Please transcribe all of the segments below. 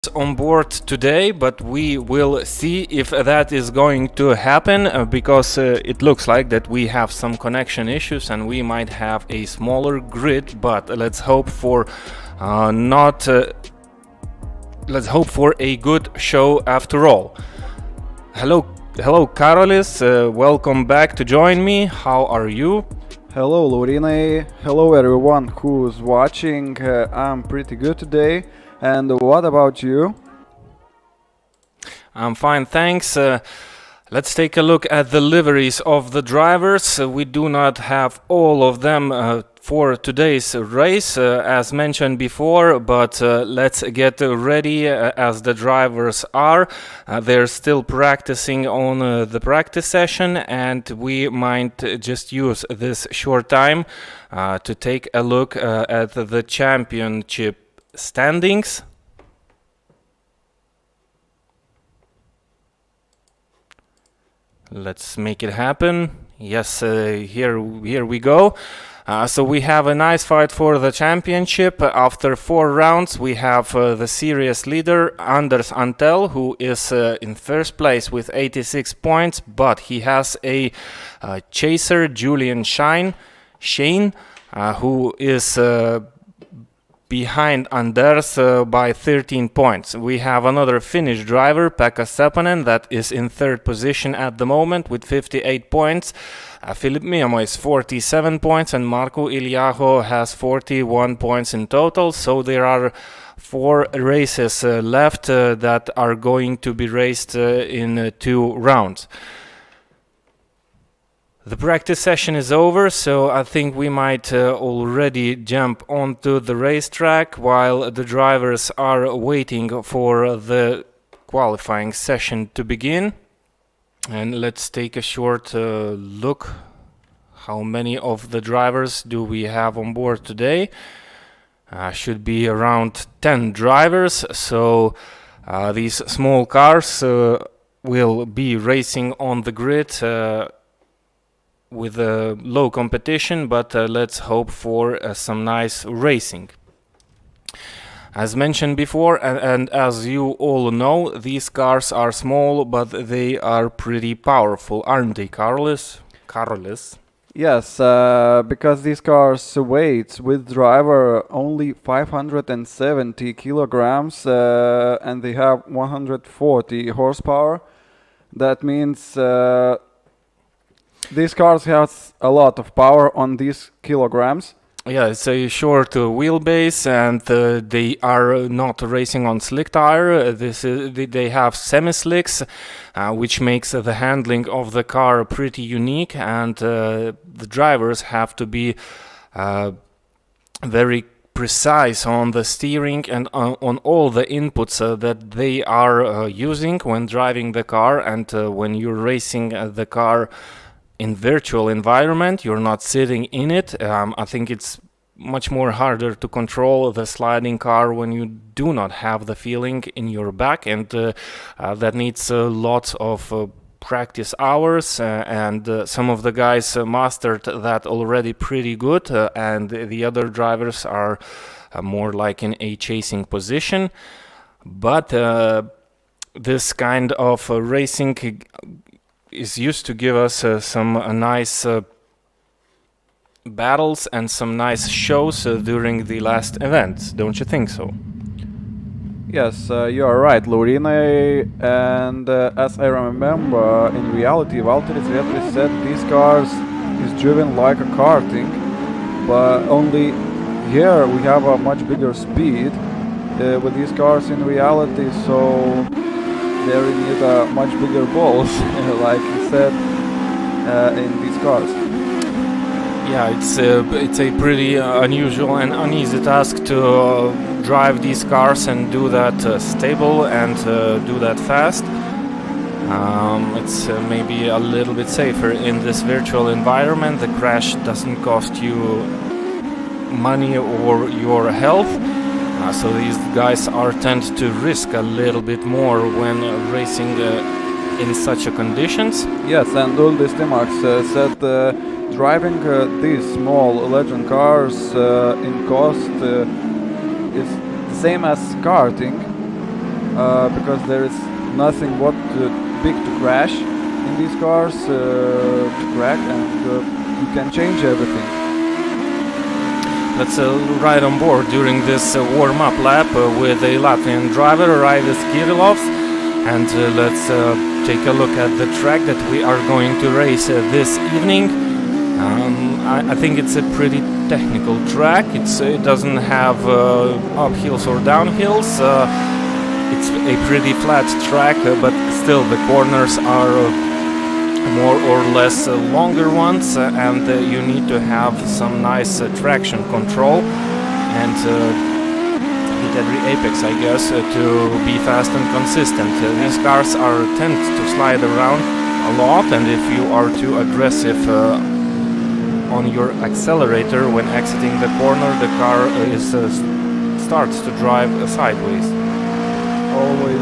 on board today, but we will see if that is going to happen because it looks like that we have some connection issues and we might have a smaller grid, but let's hope for not let's hope for a good show after all. Hello Karolis, welcome back to join me. How are you? Hello Lorine, hello everyone who's watching. I'm pretty good today. And what about you? I'm fine, thanks. Let's take a look at the liveries of the drivers. We do not have all of them for today's race, as mentioned before, but let's get ready as the drivers are. They're still practicing on the practice session, and we might just use this short time to take a look at the championship standings. Let's make it happen. Yes, here we go. So we have a nice fight for the championship. After 4 rounds, we have the series leader Anders Antel, who is in first place with 86 points, but he has a chaser, Julian Shane, who is behind Anders by 13 points. We have another Finnish driver, Pekka Seppänen, that is in third position at the moment with 58 points. Philip Miamo is 47 points and Marko Iljaho has 41 points in total. So there are 4 races left that are going to be raced in 2 rounds. The practice session is over, so I think we might already jump onto the racetrack while the drivers are waiting for the qualifying session to begin. And let's take a short look. How many of the drivers do we have on board today? Should be around 10 drivers, so these small cars will be racing on the grid with low competition, but let's hope for some nice racing. As mentioned before, and as you all know, these cars are small, but they are pretty powerful, aren't they, Carlos? Yes, because these cars weight with driver only 570 kilograms and they have 140 horsepower. That means these cars has a lot of power on these kilograms. Yeah, it's a short wheelbase, and they are not racing on slick tire. They have semi-slicks, which makes the handling of the car pretty unique, and the drivers have to be very precise on the steering and on all the inputs that they are using when driving the car, and when you're racing the car in virtual environment, you're not sitting in it. I think it's much more harder to control the sliding car when you do not have the feeling in your back, and that needs lots of practice hours, and some of the guys mastered that already pretty good, and the other drivers are more like in a chasing position. But this kind of racing is used to give us some nice battles and some nice shows during the last events, don't you think so? Yes, you are right, Lorine. And as I remember, in reality, Valtteri Zvietri said these cars is driven like a karting, but only here we have a much bigger speed with these cars in reality, so they need much bigger balls, like he said, in these cars. Yeah, it's a pretty unusual and uneasy task to drive these cars and do that stable and do that fast. It's maybe a little bit safer in this virtual environment. The crash doesn't cost you money or your health. So these guys are tend to risk a little bit more when racing in such a conditions. Yes, and Uldis Timax said driving these small legend cars in cost is the same as karting, because there is nothing big to crash in these cars, to crack, and you can change everything. Let's ride on board during this warm-up lap with a Latvian driver, Raidis Kirilovs, and let's take a look at the track that we are going to race this evening. I think it's a pretty technical track. It doesn't have uphills or downhills. It's a pretty flat track, but still the corners are more or less longer ones, and you need to have some nice traction control and hit every apex, I guess, to be fast and consistent. These cars tend to slide around a lot, and if you are too aggressive on your accelerator when exiting the corner, the car starts to drive sideways. Always,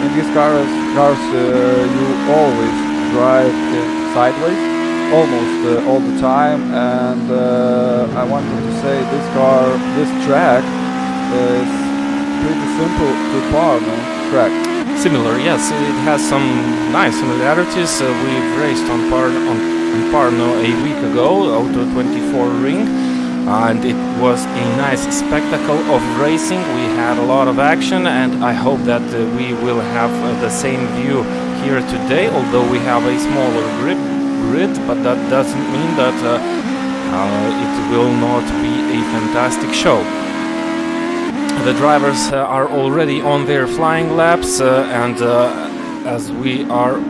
in these cars you always drive sideways, almost all the time, and I wanted to say this track is pretty simple to Parno track. Similar, yes, it has some nice similarities. We've raced on Parno a week ago, Auto 24 ring, and it was a nice spectacle of racing. We had a lot of action, and I hope that we will have the same view here today, although we have a smaller grid, but that doesn't mean that it will not be a fantastic show. The drivers are already on their flying laps, and as we are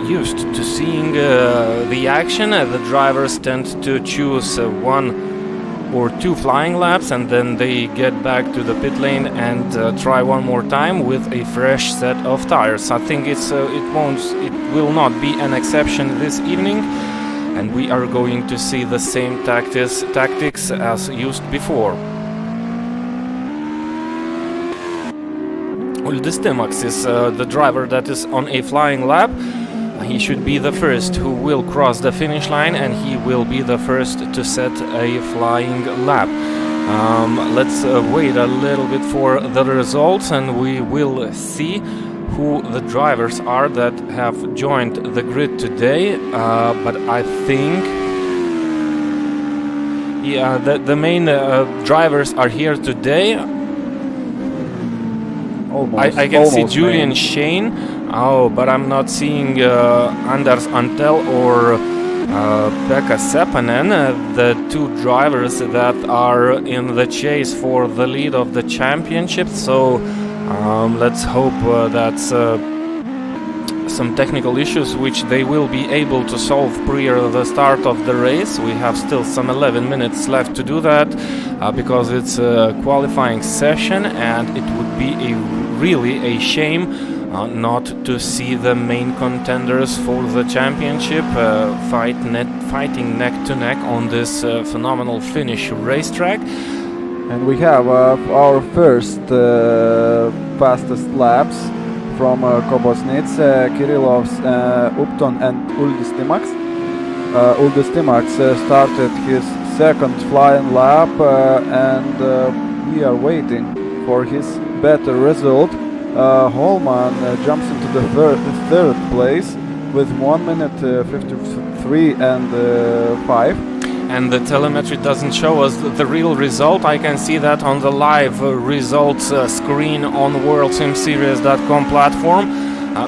used to seeing the action, the drivers tend to choose one or two flying laps, and then they get back to the pit lane and try one more time with a fresh set of tires. I think it will not be an exception this evening, and we are going to see the same tactics as used before. Uldis Timaks is the driver that is on a flying lap. He should be the first who will cross the finish line, and he will be the first to set a flying lap. Let's wait a little bit for the results, and we will see who the drivers are that have joined the grid today. But I think the main drivers are here today. I can see Julian Shane. Oh, but I'm not seeing Anders Antel or Pekka Seppänen, the two drivers that are in the chase for the lead of the championship. So let's hope that's some technical issues which they will be able to solve prior to the start of the race. We have still some 11 minutes left to do that because it's a qualifying session, and it would be really a shame not to see the main contenders for the championship fighting neck to neck on this phenomenal Finnish racetrack. And we have our first fastest laps from Kobosnitz, Kirilovs, Upton and Uldis Timaks. Uldis Timaks started his second flying lap, and we are waiting for his better result. Holman jumps into the third place with 1 minute 53 and 5. And the telemetry doesn't show us the real result. I can see that on the live results screen on WorldSimSeries.com platform.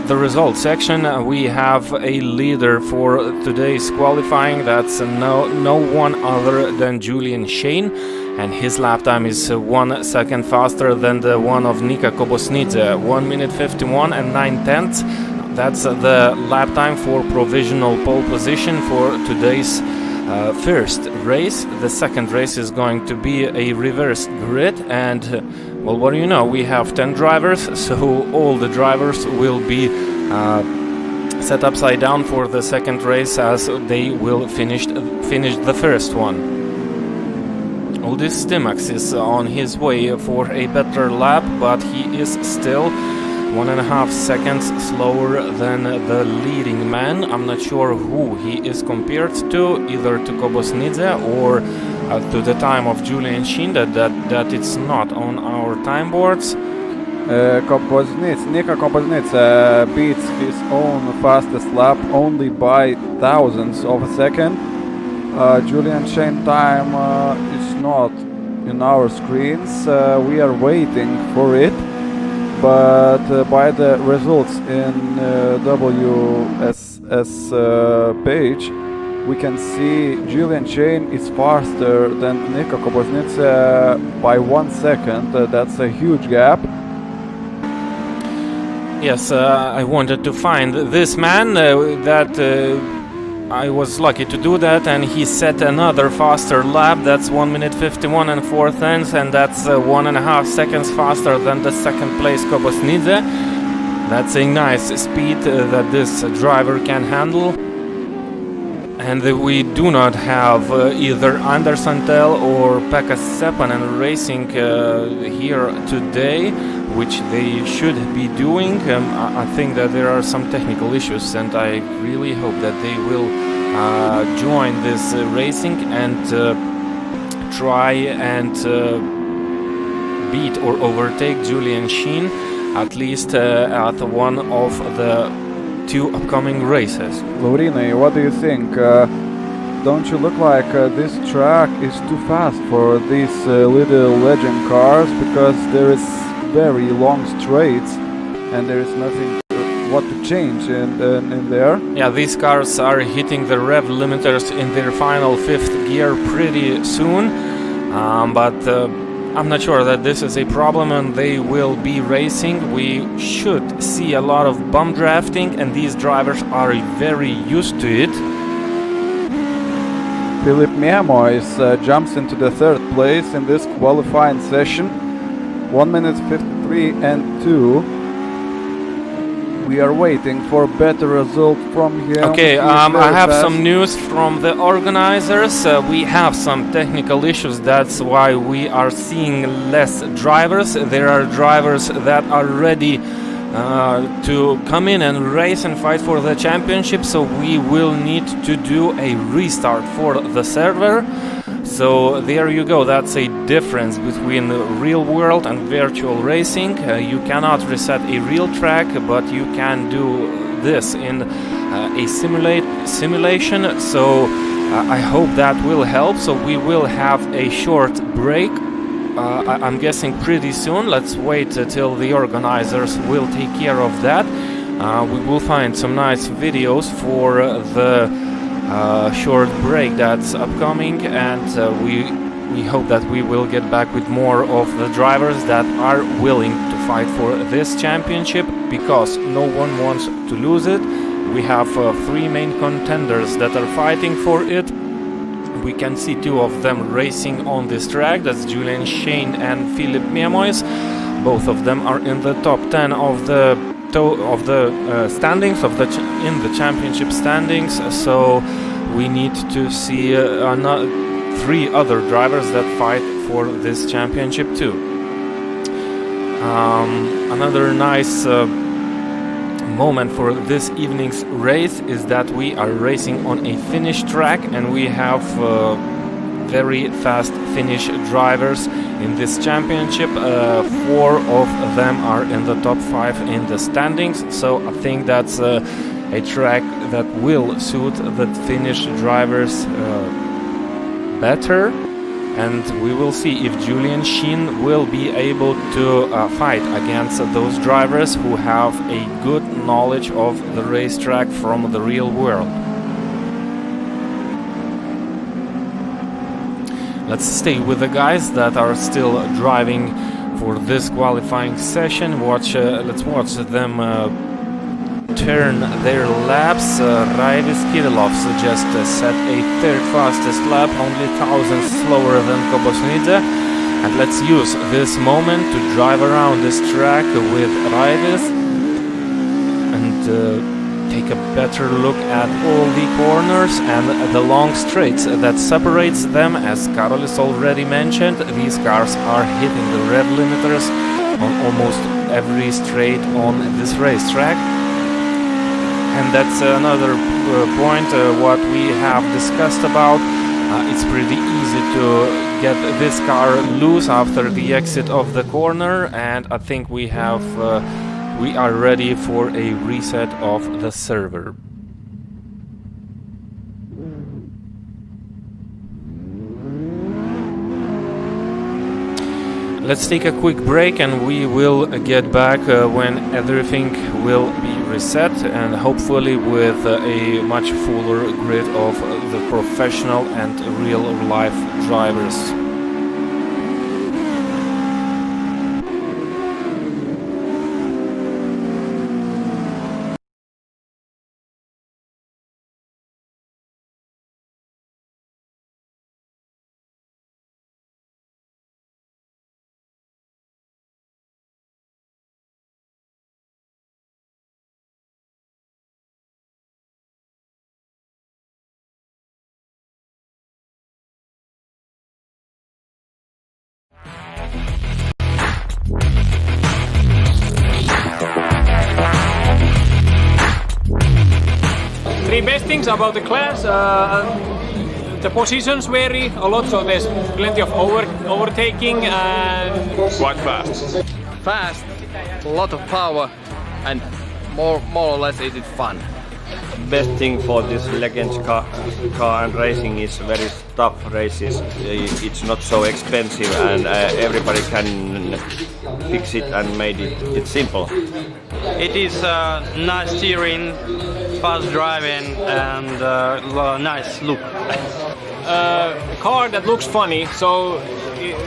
The results section, we have a leader for today's qualifying. That's no one other than Julian Shane, and his lap time is 1 second faster than the one of Nika Kobosnidze, 1 minute 51 and 9/10. That's the lap time for provisional pole position for today's first race. The second race is going to be a reverse grid, and well, what do you know, we have 10 drivers, so all the drivers will be set upside down for the second race, as they will finish the first one. Uldis Timaks is on his way for a better lap, but he is still 1.5 seconds slower than the leading man. I'm not sure who he is compared to, either to Kobosnidze or to the time of Julian Sheen, that it's not on our time boards. Nika Kobosnidze beats his own fastest lap only by thousandths of a second. Julian Sheen time is not in our screens. We are waiting for it, but by the results in WSS page, we can see Julian Sheen is faster than Nika Kobosnidze by 1 second. That's a huge gap. Yes, I wanted to find this man that I was lucky to do that, and he set another faster lap. That's 1 minute 51 and 4 tenths, and that's 1.5 seconds faster than the second place Kobosnidze. That's a nice speed that this driver can handle. And we do not have either Anders Antel or Pekka Seppänen racing here today, which they should be doing. I think that there are some technical issues, and I really hope that they will join this racing and try and beat or overtake Julian Sheen, at least at one of the 2 upcoming races. Laurinai, what do you think? Don't you look like this track is too fast for these little legend cars, because there is very long straights and there is nothing what to change in there? Yeah, these cars are hitting the rev limiters in their final 5th gear pretty soon, but I'm not sure that this is a problem, and they will be racing. We should see a lot of bump drafting, and these drivers are very used to it. Philip Memois jumps into the 3rd place in this qualifying session. 1 minute 53 and 2. We are waiting for better result from him. Okay, I have some news from the organizers. We have some technical issues. That's why we are seeing less drivers. There are drivers that are ready to come in and race and fight for the championship, so we will need to do a restart for the server. So there you go, that's a difference between real world and virtual racing. You cannot reset a real track, but you can do this in a simulation. So I hope that will help. So we will have a short break. I'm guessing pretty soon. Let's wait till the organizers will take care of that. We will find some nice videos for the short break that's upcoming, and we hope that we will get back with more of the drivers that are willing to fight for this championship, because no one wants to lose it. We have 3 main contenders that are fighting for it. We can see 2 of them racing on this track. That's Julian Sheen and Philip Memois. Both of them are in the top 10 of the standings in the championship standings. So we need to see 3 other drivers that fight for this championship too. Another nice moment for this evening's race is that we are racing on a Finnish track, and we have very fast Finnish drivers in this championship. 4 of them are in the top 5 in the standings, so I think that's a track that will suit the Finnish drivers better, and we will see if Julian Sheen will be able to fight against those drivers who have a good knowledge of the racetrack from the real world. Let's stay with the guys that are still driving for this qualifying session. Let's watch them turn their laps. Raivis Kirilovs just set a 3rd fastest lap, only thousandths slower than Kobosnidze. And let's use this moment to drive around this track with Raivis and take a better look at all the corners and the long straights that separates them. As Karolis already mentioned, these cars are hitting the rev limiters on almost every straight on this racetrack. And that's another point what we have discussed about. It's pretty easy to get this car loose after the exit of the corner, and I think we are ready for a reset of the server. Let's take a quick break and we will get back when everything will be reset, and hopefully with a much fuller grid of the professional and real life drivers. Three best things about the class. The positions vary a lot, so there's plenty of overtaking and Quite fast. Fast, a lot of power, and more or less it is fun. Best thing for this Legends car and racing is very tough races. It's not so expensive and everybody can fix it and made it's simple. It is nice steering, fast driving, and nice look. a car that looks funny, so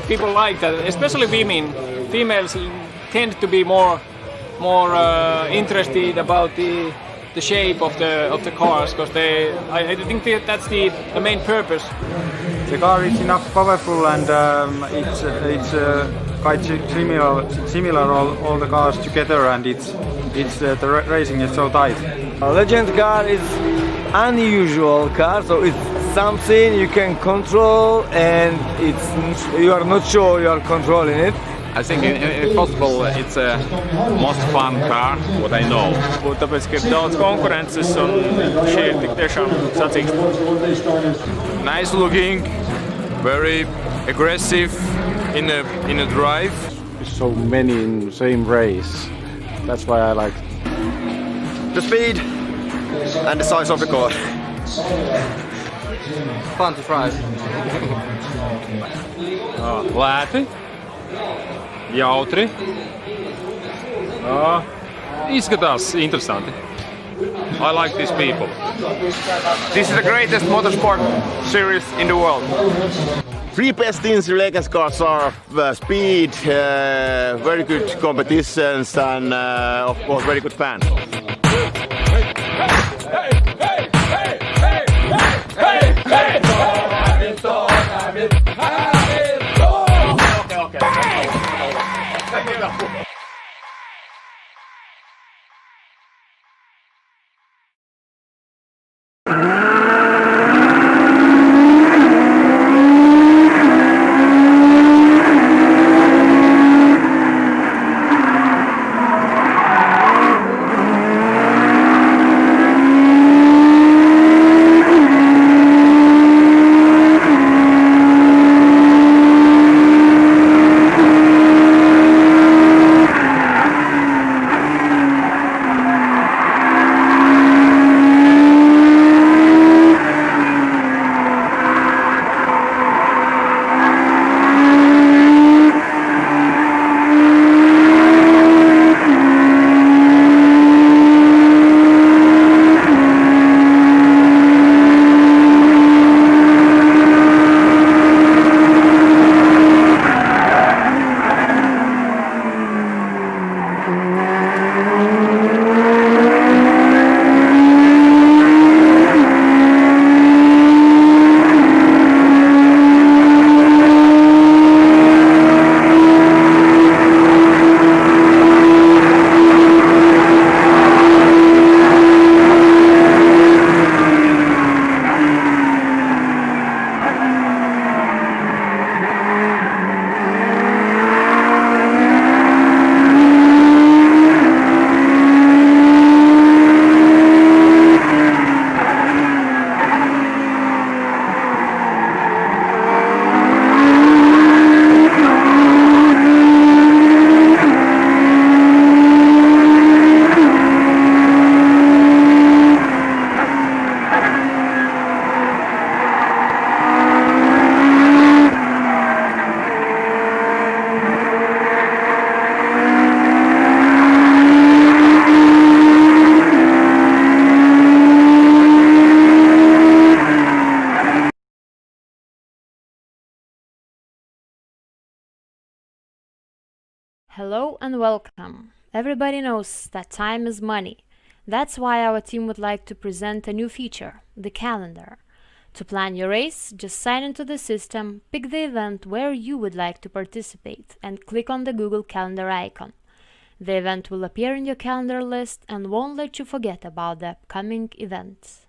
people like that, especially women. Females tend to be more interested about the shape of the cars, because I think that's the main purpose. The car is enough powerful, and it's quite similar all the cars together, and the racing is so tight. A Legend car is unusual car, so it's something you can control, and you are not sure you are controlling it. I think if possible it's a most fun car, what I know. Tāpēc, ka ir daudz konkurences un šie ir tik tiešām sacīksti. Nice looking, very aggressive in a drive. So many in the same race. That's why I like the speed and the size of the car. Fun to try. Lēti, jautri, izskatās interesanti. I like these people. This is the greatest motorsport series in the world. Three best things in Legends cars are speed, very good competitions, and of course very good fans. Hello and welcome. Everybody knows that time is money. That's why our team would like to present a new feature, the calendar. To plan your race, just sign into the system, pick the event where you would like to participate, and click on the Google Calendar icon. The event will appear in your calendar list and won't let you forget about the upcoming events.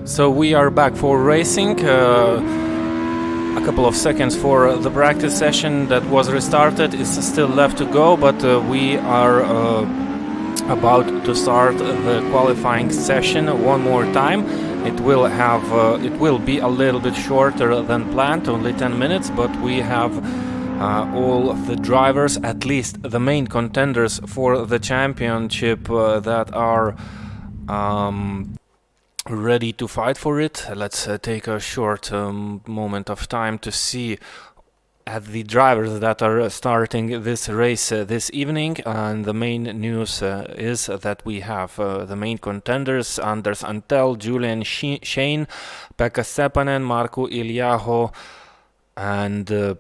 So we are back for racing. A couple of seconds for the practice session that was restarted. It's still left to go, but we are about to start the qualifying session one more time. It will be a little bit shorter than planned, only 10 minutes, but we have all of the drivers, at least the main contenders for the championship, that are ready to fight for it. Let's take a short moment of time to see at the drivers that are starting this race this evening. And the main news is that we have the main contenders: Anders Antel, Julian Shane, Pekka Seppänen, Markku Iliaho, and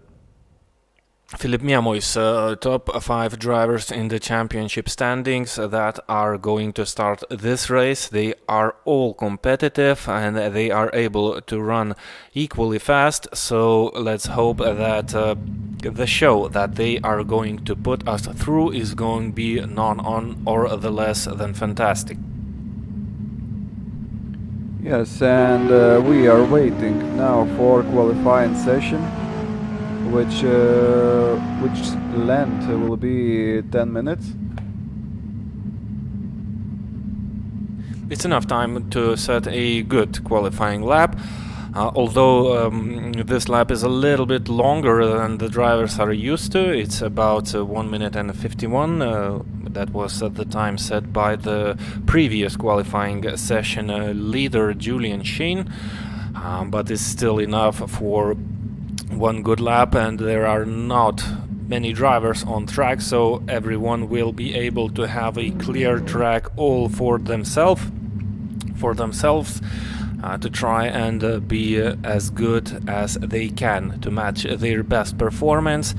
Philip Miamois, top 5 drivers in the championship standings that are going to start this race. They are all competitive and they are able to run equally fast, so let's hope that the show that they are going to put us through is going to be none on or the less than fantastic. Yes, and we are waiting now for qualifying session, which length will be 10 minutes. It's enough time to set a good qualifying lap, although this lap is a little bit longer than the drivers are used to. It's about 1 minute and 51. That was the time set by the previous qualifying session leader Julian Shane, but it's still enough for one good lap, and there are not many drivers on track, so everyone will be able to have a clear track all for themselves to try and be as good as they can to match their best performance.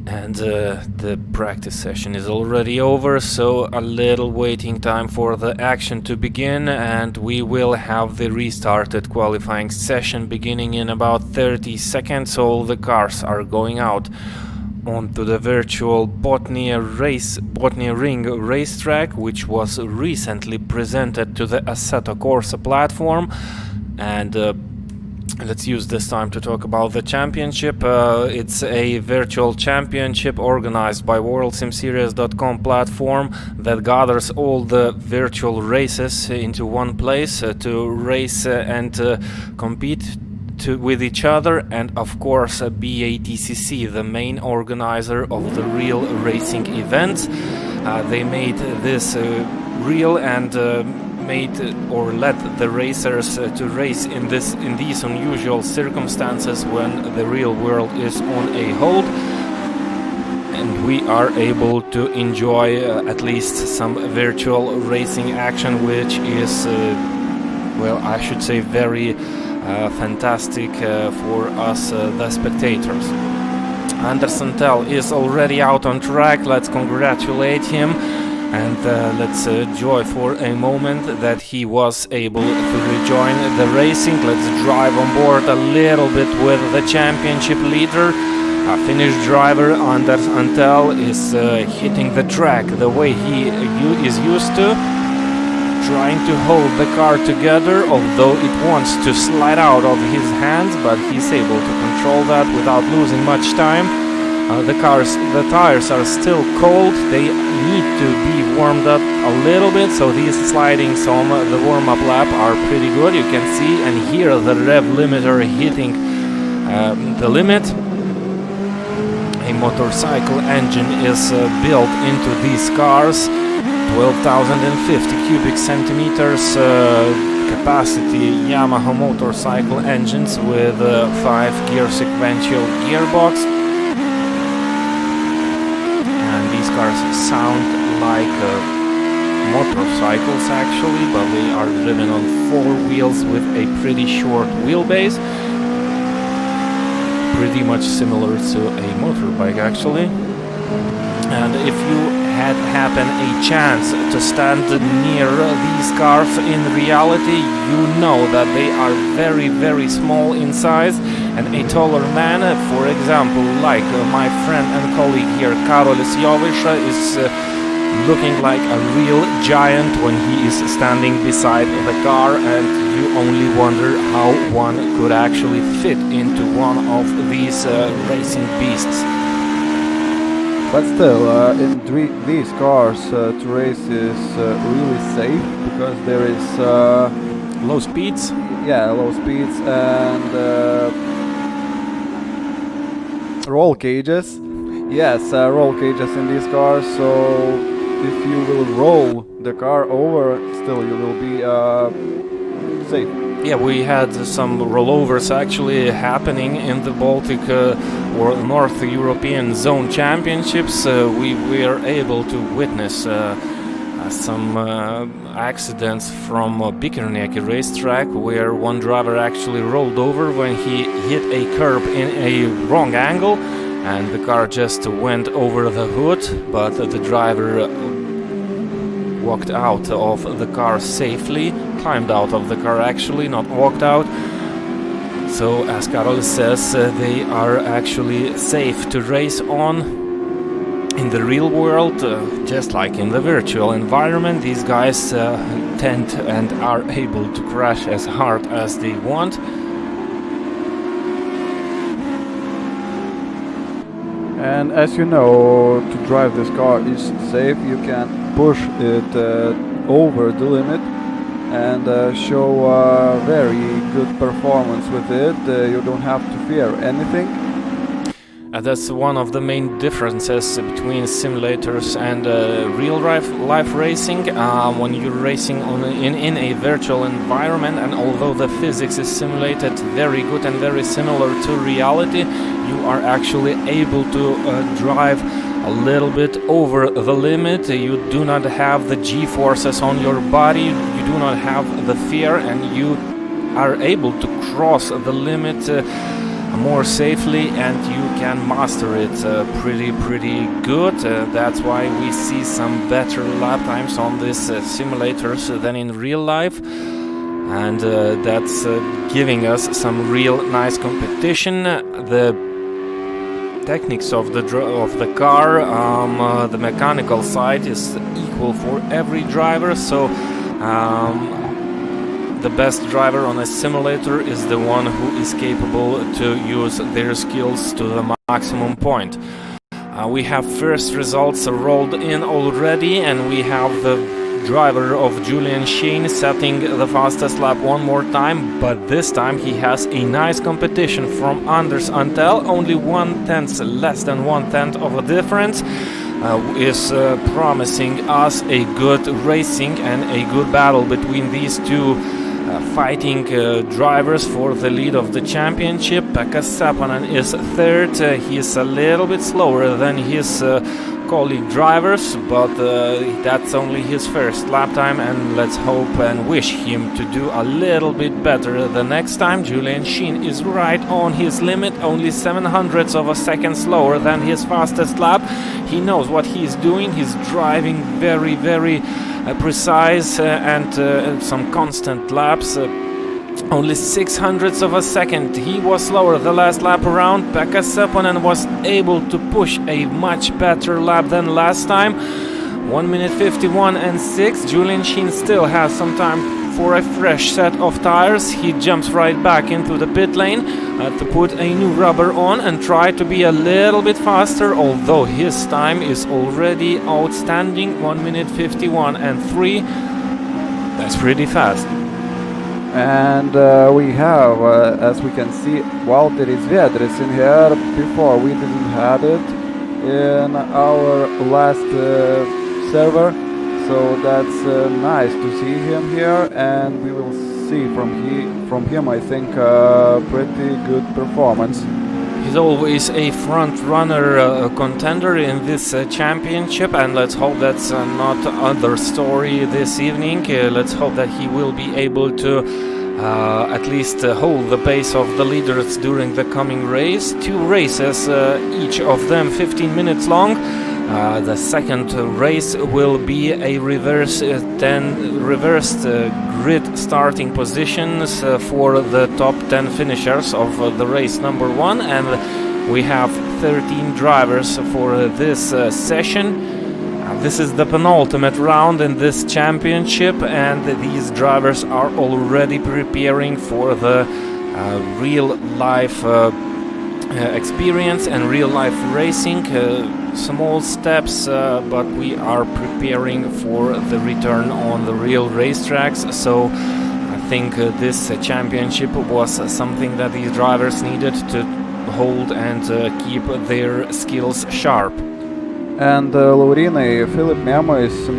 And the practice session is already over, so a little waiting time for the action to begin, and we will have the restarted qualifying session beginning in about 30 seconds. All the cars are going out onto the virtual Botnia Ring racetrack, which was recently presented to the Assetto Corsa platform. And let's use this time to talk about the championship. It's a virtual championship organized by WorldSimSeries.com platform that gathers all the virtual races into one place to race and compete with each other, and of course BATCC, the main organizer of the real racing events. They made this real and let the racers to race in these unusual circumstances when the real world is on a hold, and we are able to enjoy at least some virtual racing action, which is I should say very fantastic for us the spectators. Anders Antel is already out on track. Let's congratulate him. And let's enjoy for a moment that he was able to rejoin the racing. Let's drive on board a little bit with the championship leader. Finnish driver Anders Antel is hitting the track the way he is used to, trying to hold the car together, although it wants to slide out of his hands, but he's able to control that without losing much time. The tires are still cold. They need to be warmed up a little bit, so these slidings on the warm-up lap are pretty good. You can see and hear the rev limiter hitting the limit. A motorcycle engine is built into these cars, 12,050 cubic centimeters capacity Yamaha motorcycle engines with 5-gear sequential gearbox, and these cars sound like motorcycles actually, but they are driven on 4 wheels with a pretty short wheelbase, pretty much similar to a motorbike actually. And if you had happened a chance to stand near these cars in reality, you know that they are very small in size, and a taller man, for example, like my friend and colleague here, Karolis Jovisha, is looking like a real giant when he is standing beside the car, and you only wonder how one could actually fit into one of these racing beasts. But still, in these cars, to race is really safe because there is low speeds. Yeah, low speeds and roll cages. Yes, roll cages in these cars. So if you will roll the car over, still you will be safe. Yeah, we had some rollovers actually happening in the Baltic or North European Zone Championships. We were able to witness some accidents from Bikernieki racetrack where one driver actually rolled over when he hit a curb in a wrong angle, and the car just went over the hood, but the driver walked out of the car safely, climbed out of the car actually, not walked out. So as Karol says, they are actually safe to race on in the real world, just like in the virtual environment. These guys tend and are able to crash as hard as they want. And as you know, to drive this car is safe. You can push it over the limit and show very good performance with it. You don't have to fear anything. That's one of the main differences between simulators and real life racing. When you're racing in a virtual environment, and although the physics is simulated very good and very similar to reality, you are actually able to drive a little bit over the limit. You do not have the G-forces on your body, you do not have the fear, and you are able to cross the limit more safely, and you can master it pretty good. That's why we see some better lap times on these simulators than in real life, and that's giving us some real nice competition. The techniques of the car, the mechanical side is equal for every driver, so the best driver on a simulator is the one who is capable to use their skills to the maximum point. We have first results rolled in already, and we have the driver of Julian Sheen setting the fastest lap one more time, but this time he has a nice competition from Anders Antel. Only less than 1/10 of a difference is promising us a good racing and a good battle between these two fighting drivers for the lead of the championship. Pekka Seppänen is third. He is a little bit slower than his colleague drivers, but that's only his first lap time, and let's hope and wish him to do a little bit better the next time. Julian Sheen is right on his limit, only 700ths of a second slower than his fastest lap. He knows what he's doing. He's driving very precise and some constant laps. Only 600ths of a second. He was slower the last lap around. Pekka Seppänen was able to push a much better lap than last time. 1 minute 51 and 6. Julian Sheen still has some time for a fresh set of tires. He jumps right back into the pit lane to put a new rubber on and try to be a little bit faster, although his time is already outstanding. 1 minute 51 and 3. That's pretty fast. And we have, as we can see, Valtteris Viedris in here. Before we didn't have it in our last server, So that's nice to see him here, and we will see from him, I think, pretty good performance. He's always a front-runner contender in this championship, and let's hope that's not other story this evening. Let's hope that he will be able to at least hold the pace of the leaders during the coming race. 2 races, each of them 15 minutes long. The second race will be a reversed grid starting positions for the top 10 finishers of the race number 1, and we have 13 drivers for this session. This is the penultimate round in this championship, and these drivers are already preparing for the real life experience and real life racing. Small steps, but we are preparing for the return on the real racetracks. So I think this championship was something that these drivers needed to hold and keep their skills sharp. And Laurinai, Philip Memo is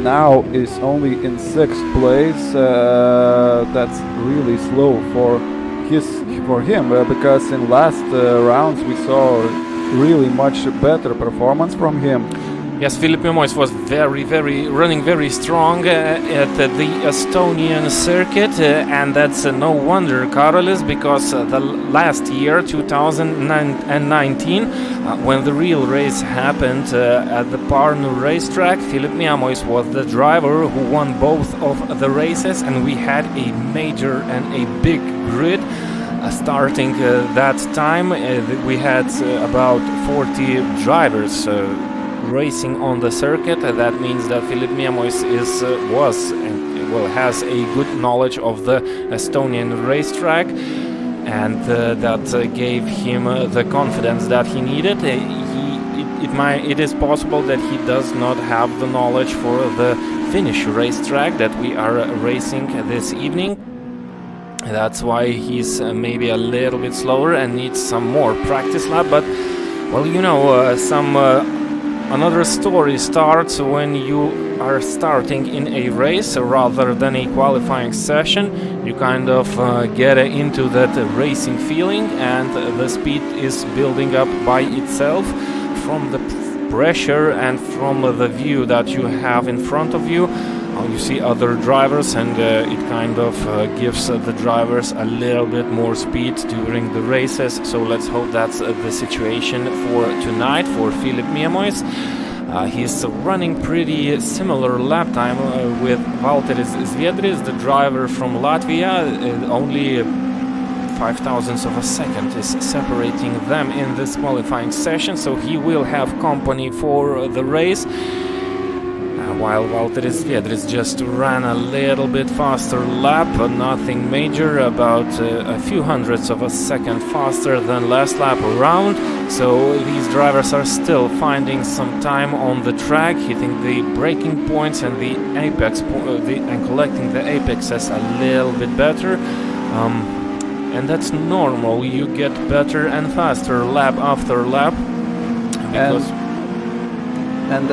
only in 6th place. That's really slow for him, because in last rounds we saw really much better performance from him. Yes, Philip Memois was running very strong at the Estonian circuit, and that's no wonder, Karolis, because the last year, 2019, when the real race happened at the Pärnu racetrack, Philip Memois was the driver who won both of the races, and we had a major and a big grid. Starting that time, we had about 40 drivers racing on the circuit. That means that Philip Memois has a good knowledge of the Estonian racetrack, and that gave him the confidence that he needed. It is possible that he does not have the knowledge for the Finnish racetrack that we are racing this evening. That's why he's maybe a little bit slower and needs some more practice lap. But, well, you know, another story starts when you are starting in a race rather than a qualifying session. You kind of get into that racing feeling, and the speed is building up by itself from the pressure and from the view that you have in front of you. You see other drivers, and it kind of gives the drivers a little bit more speed during the races. So let's hope that's the situation for tonight for Philip Memois. He's running pretty similar lap time with Valteris Zviedris, the driver from Latvia. Only 0.005 of a second is separating them in this qualifying session, so he will have company for the race. While Valteris Zviedris just ran a little bit faster lap, nothing major, about a few hundredths of a second faster than last lap around. So these drivers are still finding some time on the track, hitting the braking points and the apex and collecting the apexes a little bit better. And that's normal. You get better and faster lap after lap. And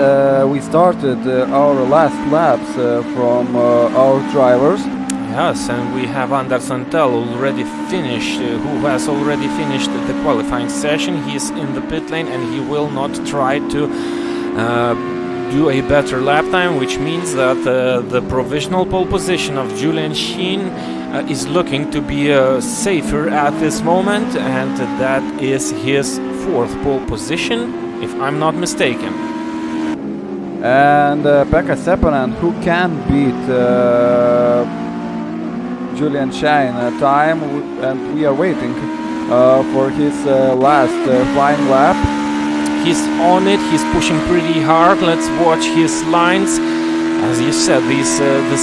we started our last laps from our drivers. Yes, and we have Anders Antel already finished, who has already finished the qualifying session. He's in the pit lane, and he will not try to do a better lap time, which means that the provisional pole position of Julian Sheen is looking to be safer at this moment, and that is his 4th pole position, if I'm not mistaken. And Pekka Seppänen, who can beat Julian Sheen time, and we are waiting for his last flying lap. He's on it, he's pushing pretty hard. Let's watch his lines. As you said, this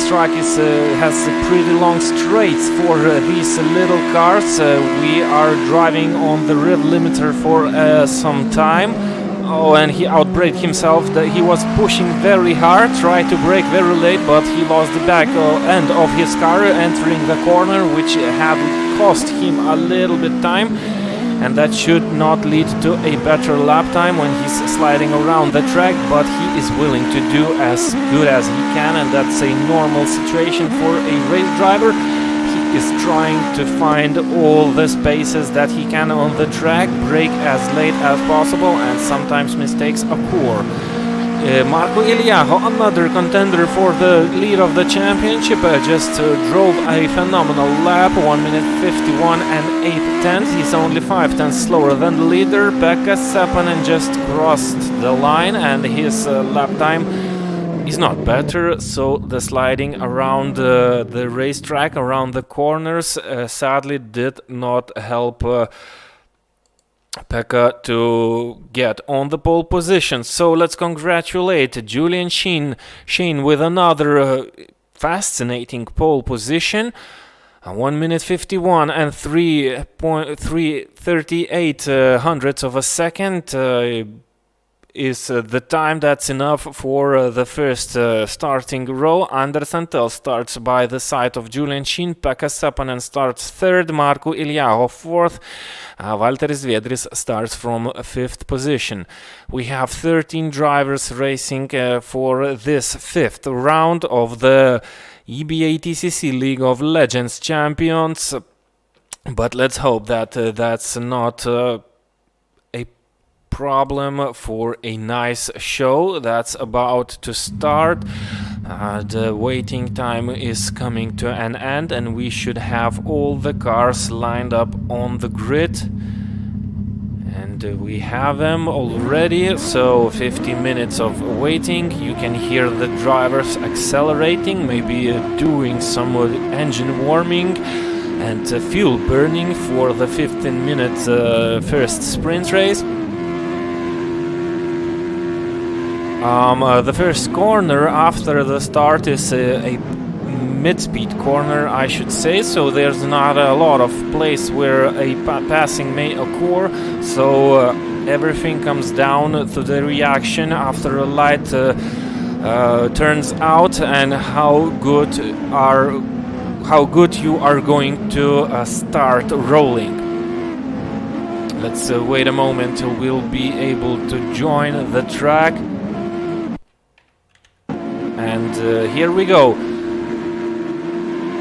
track has pretty long straights for these little cars. We are driving on the rev limiter for some time. Oh, and he outbraked himself. He was pushing very hard, tried to brake very late, but he lost the back end of his car entering the corner, which had cost him a little bit time. and that should not lead to a better lap time when he's sliding around the track, but he is willing to do as good as he can, and that's a normal situation for a race driver. He is trying to find all the spaces that he can on the track, brake as late as possible, and sometimes mistakes occur. Marco Iliaho, another contender for the lead of the championship, just drove a phenomenal lap, 1 minute 51 and 8 tenths. He's only 5 tenths slower than the leader. Pekka Seppänen just crossed the line, and his lap time is not better, so the sliding around the racetrack, around the corners, sadly did not help Pekka to get on the pole position. So let's congratulate Julian Shane with another fascinating pole position. 1 minute 51 and 3.338 hundredths of a second is the time that's enough for the first starting row. Anders Santel starts by the side of Julian Sheen, Pekka Seppänen starts third, Marco Iliaho fourth, Valteris Viedris starts from fifth position. We have 13 drivers racing for this fifth round of the EBA TCC League of Legends Champions, but let's hope that that's not a problem for a nice show that's about to start. The waiting time is coming to an end, and we should have all the cars lined up on the grid, and we have them already. So 50 minutes of waiting. You can hear the drivers accelerating, maybe doing some engine warming and fuel burning for the 15-minute first sprint race. The first corner after the start is a mid-speed corner, I should say, so there's not a lot of place where a passing may occur, so everything comes down to the reaction after a light turns out and how good you are going to start rolling. Let's wait a moment till we'll be able to join the track. And here we go.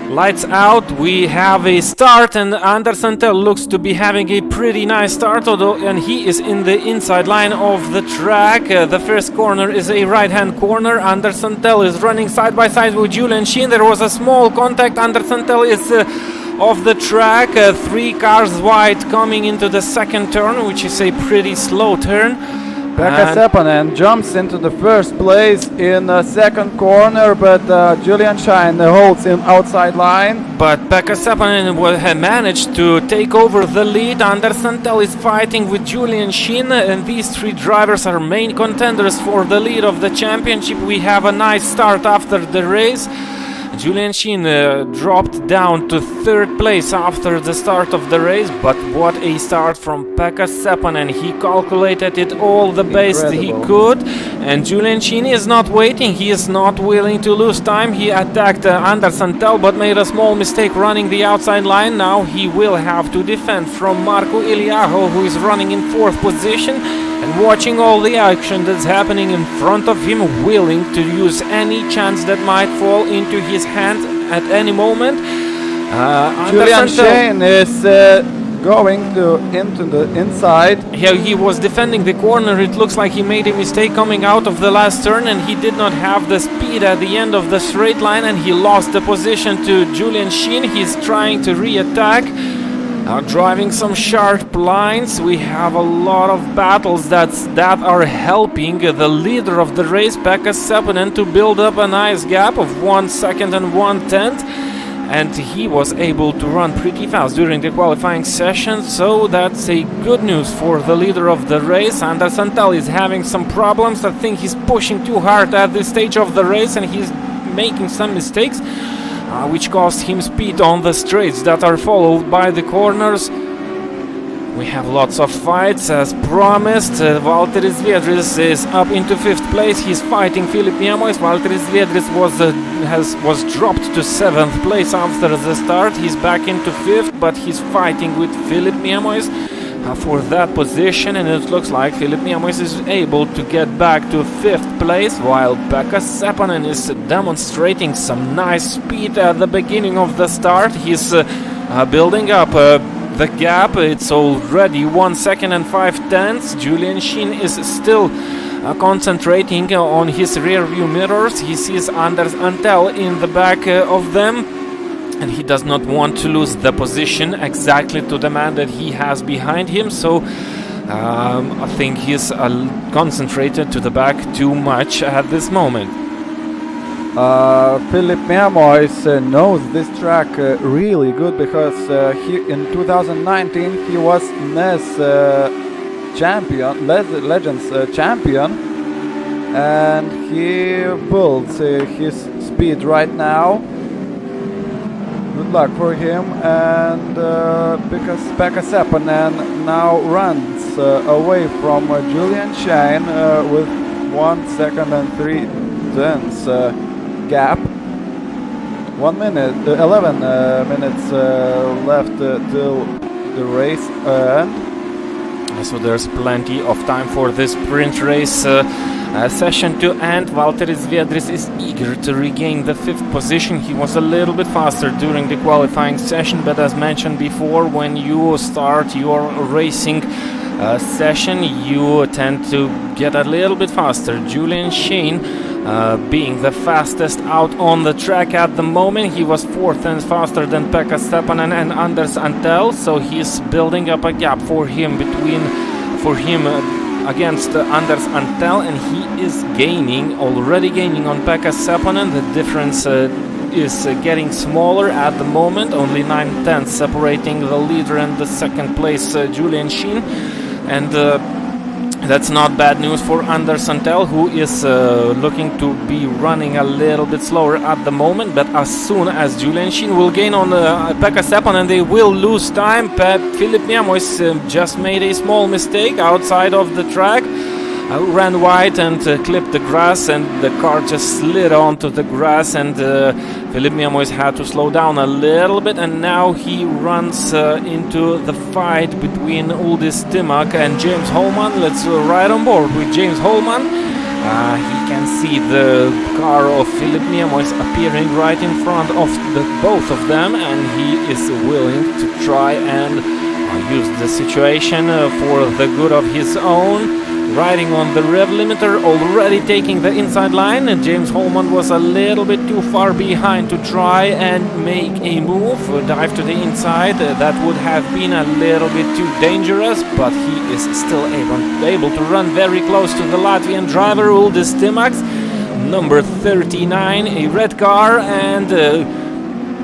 Lights out, we have a start, and Anders Santel looks to be having a pretty nice start, and he is in the inside line of the track. The first corner is a right-hand corner. Anders Santel is running side by side with Julian Sheen. There was a small contact. Anders Santel is off the track, 3 cars wide coming into the second turn, which is a pretty slow turn. Pekka Seppänen jumps into the first place in the second corner, but Julian Shine holds him outside line. But Pekka Seppänen had managed to take over the lead. Anders Santel is fighting with Julian Sheen, and these 3 drivers are main contenders for the lead of the championship. We have a nice start after the race. Julian Sheen dropped down to third place after the start of the race, but what a start from Pekka Seppänen. He calculated it all the best he could, and Julian Sheen is not waiting. He is not willing to lose time. He attacked Anders Santel but made a small mistake running the outside line. Now he will have to defend from Marco Iliaho, who is running in fourth position and watching all the action that's happening in front of him, willing to use any chance that might fall into his hand at any moment. Julian Sheen is going into the inside. Here he was defending the corner. It looks like he made a mistake coming out of the last turn, and he did not have the speed at the end of the straight line, and he lost the position to Julian Sheen. He's trying to re-attack. Driving some sharp lines. We have a lot of battles that are helping the leader of the race, Pekka Seppänen, to build up a nice gap of 1 second and 1/10, and he was able to run pretty fast during the qualifying session, so that's a good news for the leader of the race. Anders Santel is having some problems. I think he's pushing too hard at this stage of the race, and he's making some mistakes, which cost him speed on the straights that are followed by the corners. We have lots of fights as promised. Valteris Viedris is up into fifth place. He's fighting Filip Niemois. Valteris Viedris was dropped to seventh place after the start. He's back into fifth, but he's fighting with Filip Niemois. for that position, and it looks like Filip Niemois is able to get back to 5th place, while Pekka Seppänen is demonstrating some nice speed at the beginning of the start. He's building up the gap. It's already 1 second and 5/10. Julian Sheen is still concentrating on his rear view mirrors. He sees Anders Antel in the back of them, and he does not want to lose the position exactly to the man that he has behind him, so I think he's concentrated to the back too much at this moment. Filip Niemois knows this track really good because in 2019 he was NES champion, Legends champion, and he builds his speed right now. Good luck for him, and because Pekka Seppänen now runs away from Julian Sheen with 1 second and 3/10 gap. 1 minute, 11 minutes left till the race end. So there's plenty of time for this sprint race session to end. Valteris Viedris is eager to regain the 5th position. He was a little bit faster during the qualifying session, but as mentioned before, when you start your racing session, you tend to get a little bit faster. Julian Sheen being the fastest out on the track at the moment. He was 4th and faster than Pekka Seppänen and Anders Antel, so he's building up a gap for him against Anders Antel, and he is already gaining on Pekka Seppänen. The difference is getting smaller at the moment, only 9/10 separating the leader and the 2nd place Julian Sheen, and that's not bad news for Anders Antel, who is looking to be running a little bit slower at the moment, but as soon as Julian Sheen will gain on Pekka Seppänen, they will lose time. Filip Niemois just made a small mistake outside of the track, ran wide and clipped the grass, and the car just slid onto the grass, and Filip Niemois had to slow down a little bit, and now he runs into the fight between Uldis Timak and James Holman. Let's ride on board with James Holman. He can see the car of Filip Niemois appearing right in front of both of them, and he is willing to try and use the situation for the good of his own. Riding on the rev limiter, already taking the inside line, and James Holman was a little bit too far behind to try and make a move, dive to the inside. That would have been a little bit too dangerous, but he is still able to run very close to the Latvian driver, Uldis Timaks, number 39, a red car, and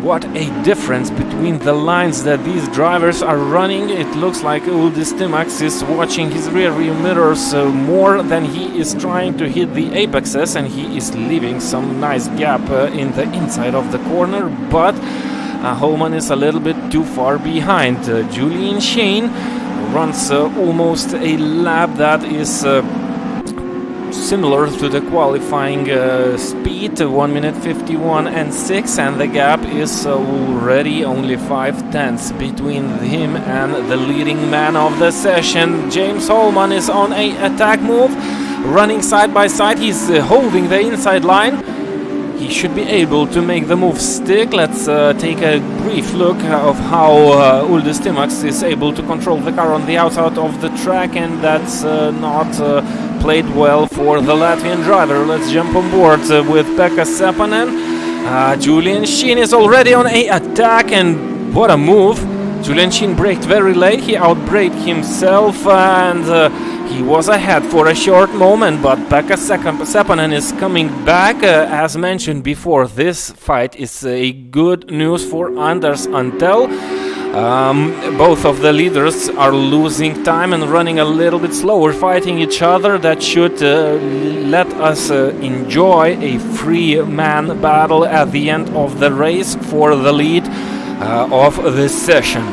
what a difference between the lines that these drivers are running. It looks like Uldis Timaks is watching his rear view mirrors more than he is trying to hit the apexes, and he is leaving some nice gap in the inside of the corner, but Holman is a little bit too far behind. Julian Sheen runs almost a lap that is similar to the qualifying speed, 1 minute 51 and 6, and the gap is already only 5/10 between him and the leading man of the session. James Holman is on a attack move, running side by side. He's holding the inside line. He should be able to make the move stick. Let's take a brief look of how Uldis Timaks is able to control the car on the outside of the track, and that's not played well for the Latvian driver. Let's jump on board with Pekka Seppänen. Julian Sheen is already on a attack, and what a move. Julian Sheen braked very late. He outbraked himself, and he was ahead for a short moment, but Pekka Seppänen is coming back. As mentioned before, this fight is a good news for Anders Antel. Both of the leaders are losing time and running a little bit slower, fighting each other. That should let us enjoy a three-man battle at the end of the race for the lead of this session.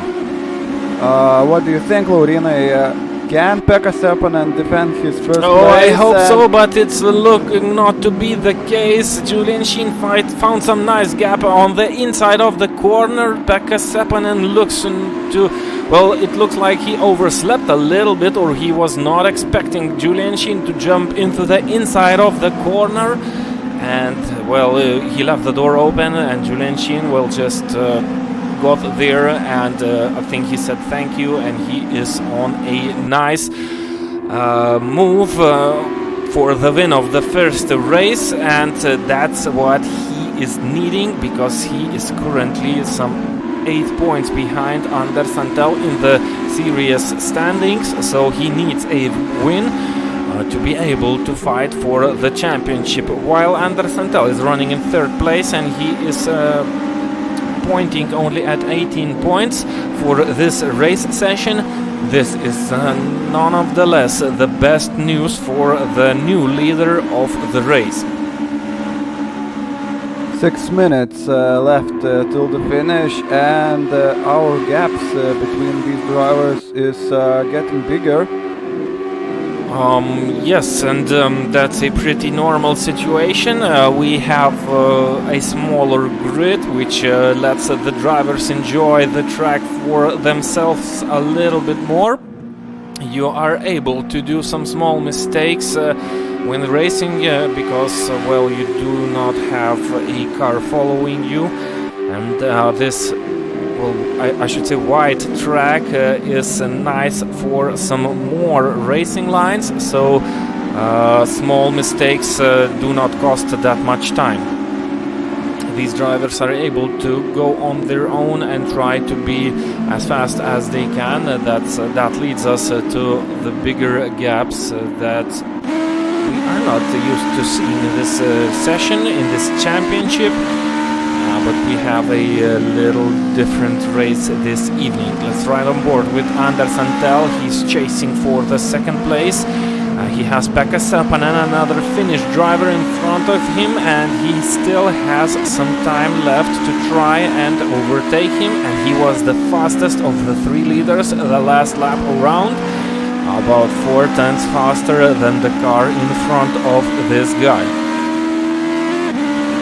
What do you think, Laurina? Can Pekka Seppänen defend his first Oh, place? I hope and so, but it's looking not to be the case. Julian Sheen found some nice gap on the inside of the corner. Pekka Seppänen looks to... Well, it looks like he overslept a little bit, or he was not expecting Julian Sheen to jump into the inside of the corner. And, well, he left the door open, and Julian Sheen, well, just... got there, and I think he said thank you, and he is on a nice move for the win of the first race, and that's what he is needing, because he is currently some 8 points behind Anders Santel in the series standings, so he needs a win to be able to fight for the championship, while Anders Santel is running in third place, and he is pointing only at 18 points for this race session. This is none of the less the best news for the new leader of the race. 6 minutes left till the finish, and our gaps between these drivers is getting bigger. Yes, and that's a pretty normal situation. We have a smaller grid, which lets the drivers enjoy the track for themselves a little bit more. You are able to do some small mistakes when racing because, well, you do not have a car following you, and this... Well, I should say wide track is nice for some more racing lines, so small mistakes do not cost that much time. These drivers are able to go on their own and try to be as fast as they can. That leads us to the bigger gaps that we are not used to seeing in this session, in this championship. But we have a little different race this evening. Let's ride on board with Anders Santel. He's chasing for the second place. He has Pekka Seppänen, another Finnish driver, in front of him, and he still has some time left to try and overtake him. And he was the fastest of the three leaders the last lap around, about 4/10 faster than the car in front of this guy.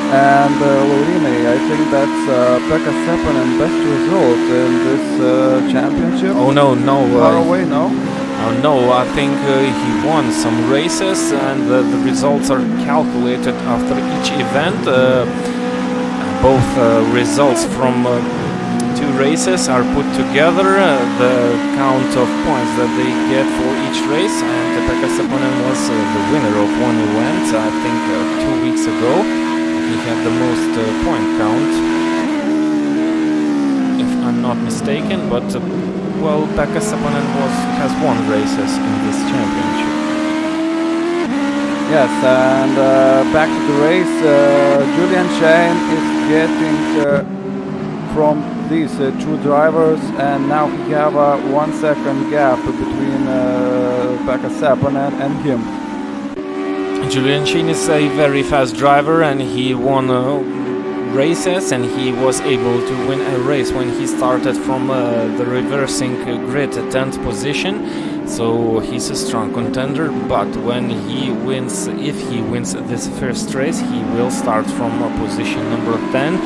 And Lourini, I think that's Pekka Seppänen best result in this championship. Oh no, far away, no? No, I think he won some races, and the results are calculated after each event. Both results from two races are put together, the count of points that they get for each race, and Pekka Seppänen was the winner of one event, I think 2 weeks ago. He had the most point count, if I'm not mistaken, but well, Pekka Seppänen has won races in this championship. Yes, and back to the race, Julian Sheen is getting from these two drivers, and now we have a 1 second gap between Pekka Seppänen and him. Julian Sheen is a very fast driver, and he won races, and he was able to win a race when he started from the reversing grid 10th position, so he's a strong contender. But when he wins, if he wins this first race, he will start from position number 10,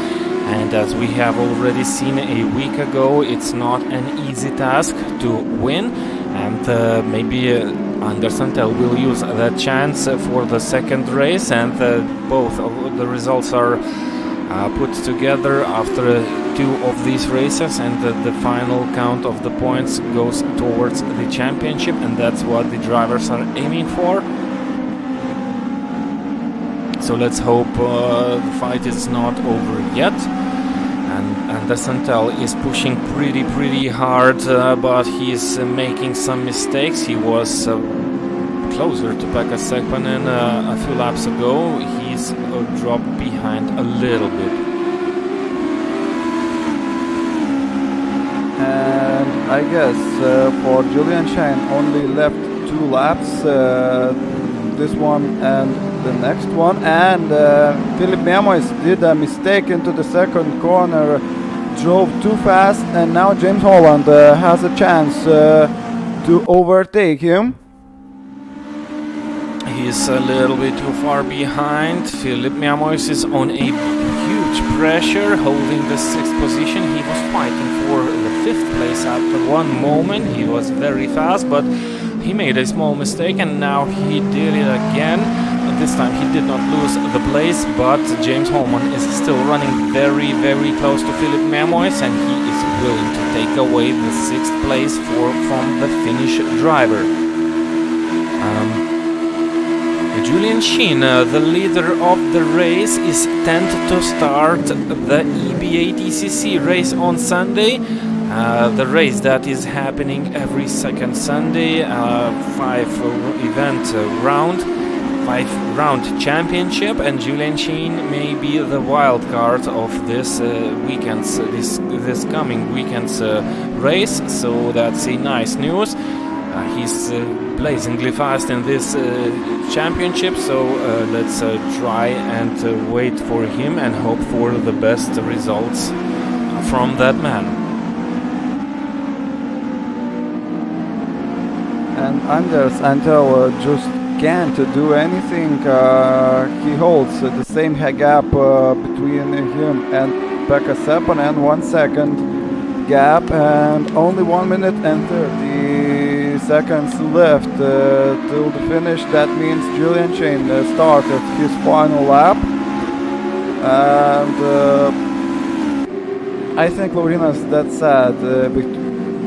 and as we have already seen a week ago, it's not an easy task to win, and maybe Anders Santel will use that chance for the second race, and both of the results are put together after two of these races, and the final count of the points goes towards the championship, and that's what the drivers are aiming for. So let's hope the fight is not over yet. And Anders Santel is pushing pretty hard, but he's making some mistakes. He was closer to Pekka Seppänen a few laps ago. He's dropped behind a little bit. And I guess for Julian Sheen only left 2 laps, this one and the next one, and Philip Memois did a mistake into the second corner, drove too fast, and now James Holland has a chance to to overtake him. He's a little bit too far behind. Philip Memois is on a huge pressure, holding the 6th position. He was fighting for the 5th place at one moment. He was very fast, but he made a small mistake, and now he did it again. This time he did not lose the place, but James Holman is still running very, very close to Philip Memois, and he is willing to take away the 6th place from the Finnish driver. Julian Sheen, the leader of the race, is tent to start the EBA TCC race on Sunday. The race that is happening every second Sunday, 5-round championship, and Julian Sheen may be the wild card of this this coming weekend's race. So that's a nice news. He's blazingly fast in this championship, so let's try and wait for him and hope for the best results from that man. And Anders Antel just can't do anything. He holds the same gap between him and Pekka Seppänen, 1 second gap, and only 1 minute and 30 seconds left till the finish. That means Julian Sheen started his final lap, and I think Laurinas, that's sad.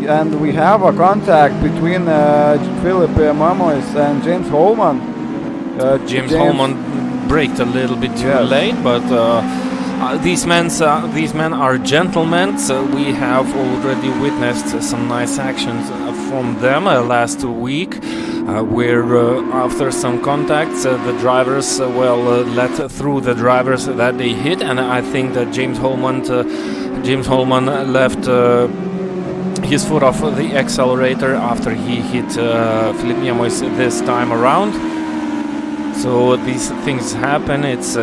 And we have a contact between Philip Memois and James Holman. James Holman braked a little bit too late, but these men are gentlemen. So we have already witnessed some nice actions from them last week, where after some contacts, the drivers let through the drivers that they hit, and I think that James Holman left his foot off the accelerator after he hit Philip Memois this time around. So these things happen. It's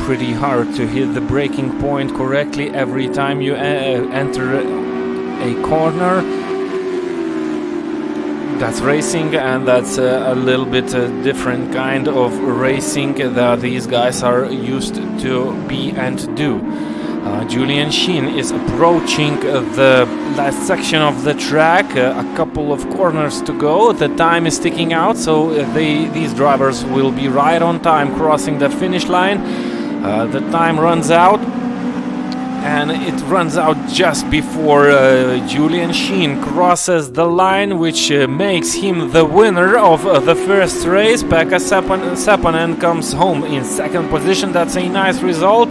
pretty hard to hit the braking point correctly every time you enter a corner. That's racing, and that's a little bit different kind of racing that these guys are used to be and do. Julian Sheen is approaching the last section of the track, a couple of corners to go. The time is ticking out, so these drivers will be right on time crossing the finish line. The time runs out, and it runs out just before Julian Sheen crosses the line, which makes him the winner of the first race. Pekka Seppänen comes home in 2nd position. That's a nice result.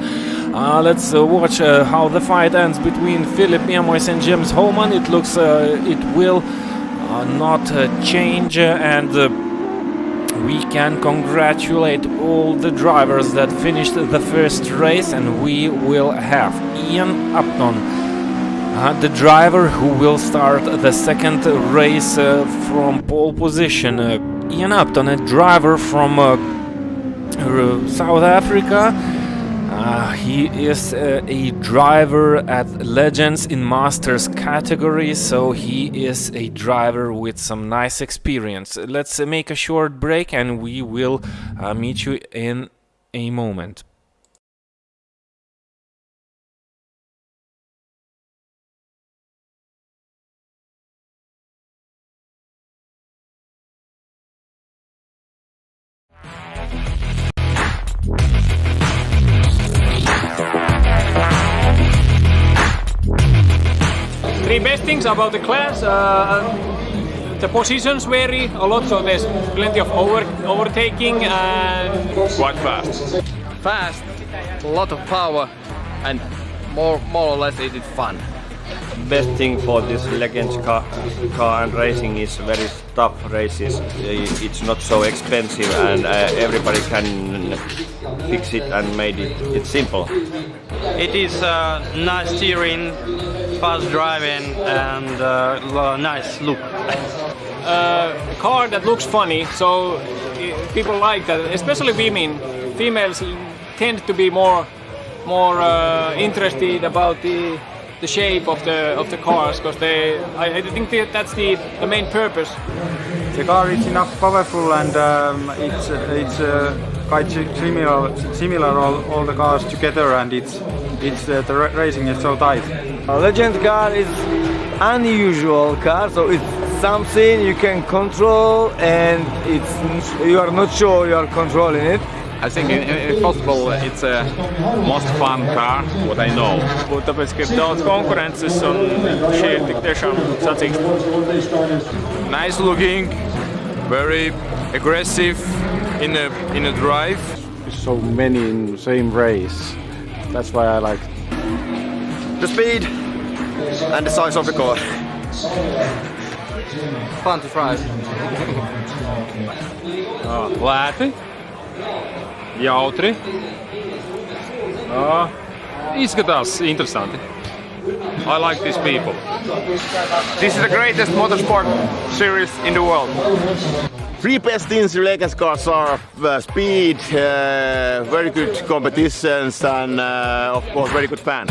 Let's watch how the fight ends between Philip Memois and James Holman. It looks it will not change, and we can congratulate all the drivers that finished the first race, and we will have Ian Upton, the driver who will start the 2nd race from pole position. Ian Upton, a driver from South Africa. He is a driver at Legends in Masters category, so he is a driver with some nice experience. Let's make a short break, and we will meet you in a moment. Three best things about the class. The positions vary a lot, so there's plenty of overtaking and quite fast. Fast, a lot of power, and more or less it is fun. Best thing for this Legends car and racing is very tough races. It's not so expensive, and everybody can fix it and made it's simple. It is nice steering, fast driving, and nice look. A car that looks funny, so people like that, especially women. Females tend to be more interested about the the shape of the cars, because I think that's the main purpose. The car is enough powerful, and it's quite similar all the cars together, and the racing is so tight. A legend car is unusual car, so it's something you can control, and you are not sure you are controlling it. I think if possible it's a most fun car what I know. Tāpēc, ka ir daudz konkurences un šie ir tik tiešām sacīksti. Nice looking, very aggressive in a drive. So many in the same race. That's why I like The speed and the size of the car. Fun to drive. Lēti, jautri, izskatās interesanti. I like these people. This is the greatest motorsport series in the world. Three best things in legends cars are speed, very good competitions, and of course very good fans.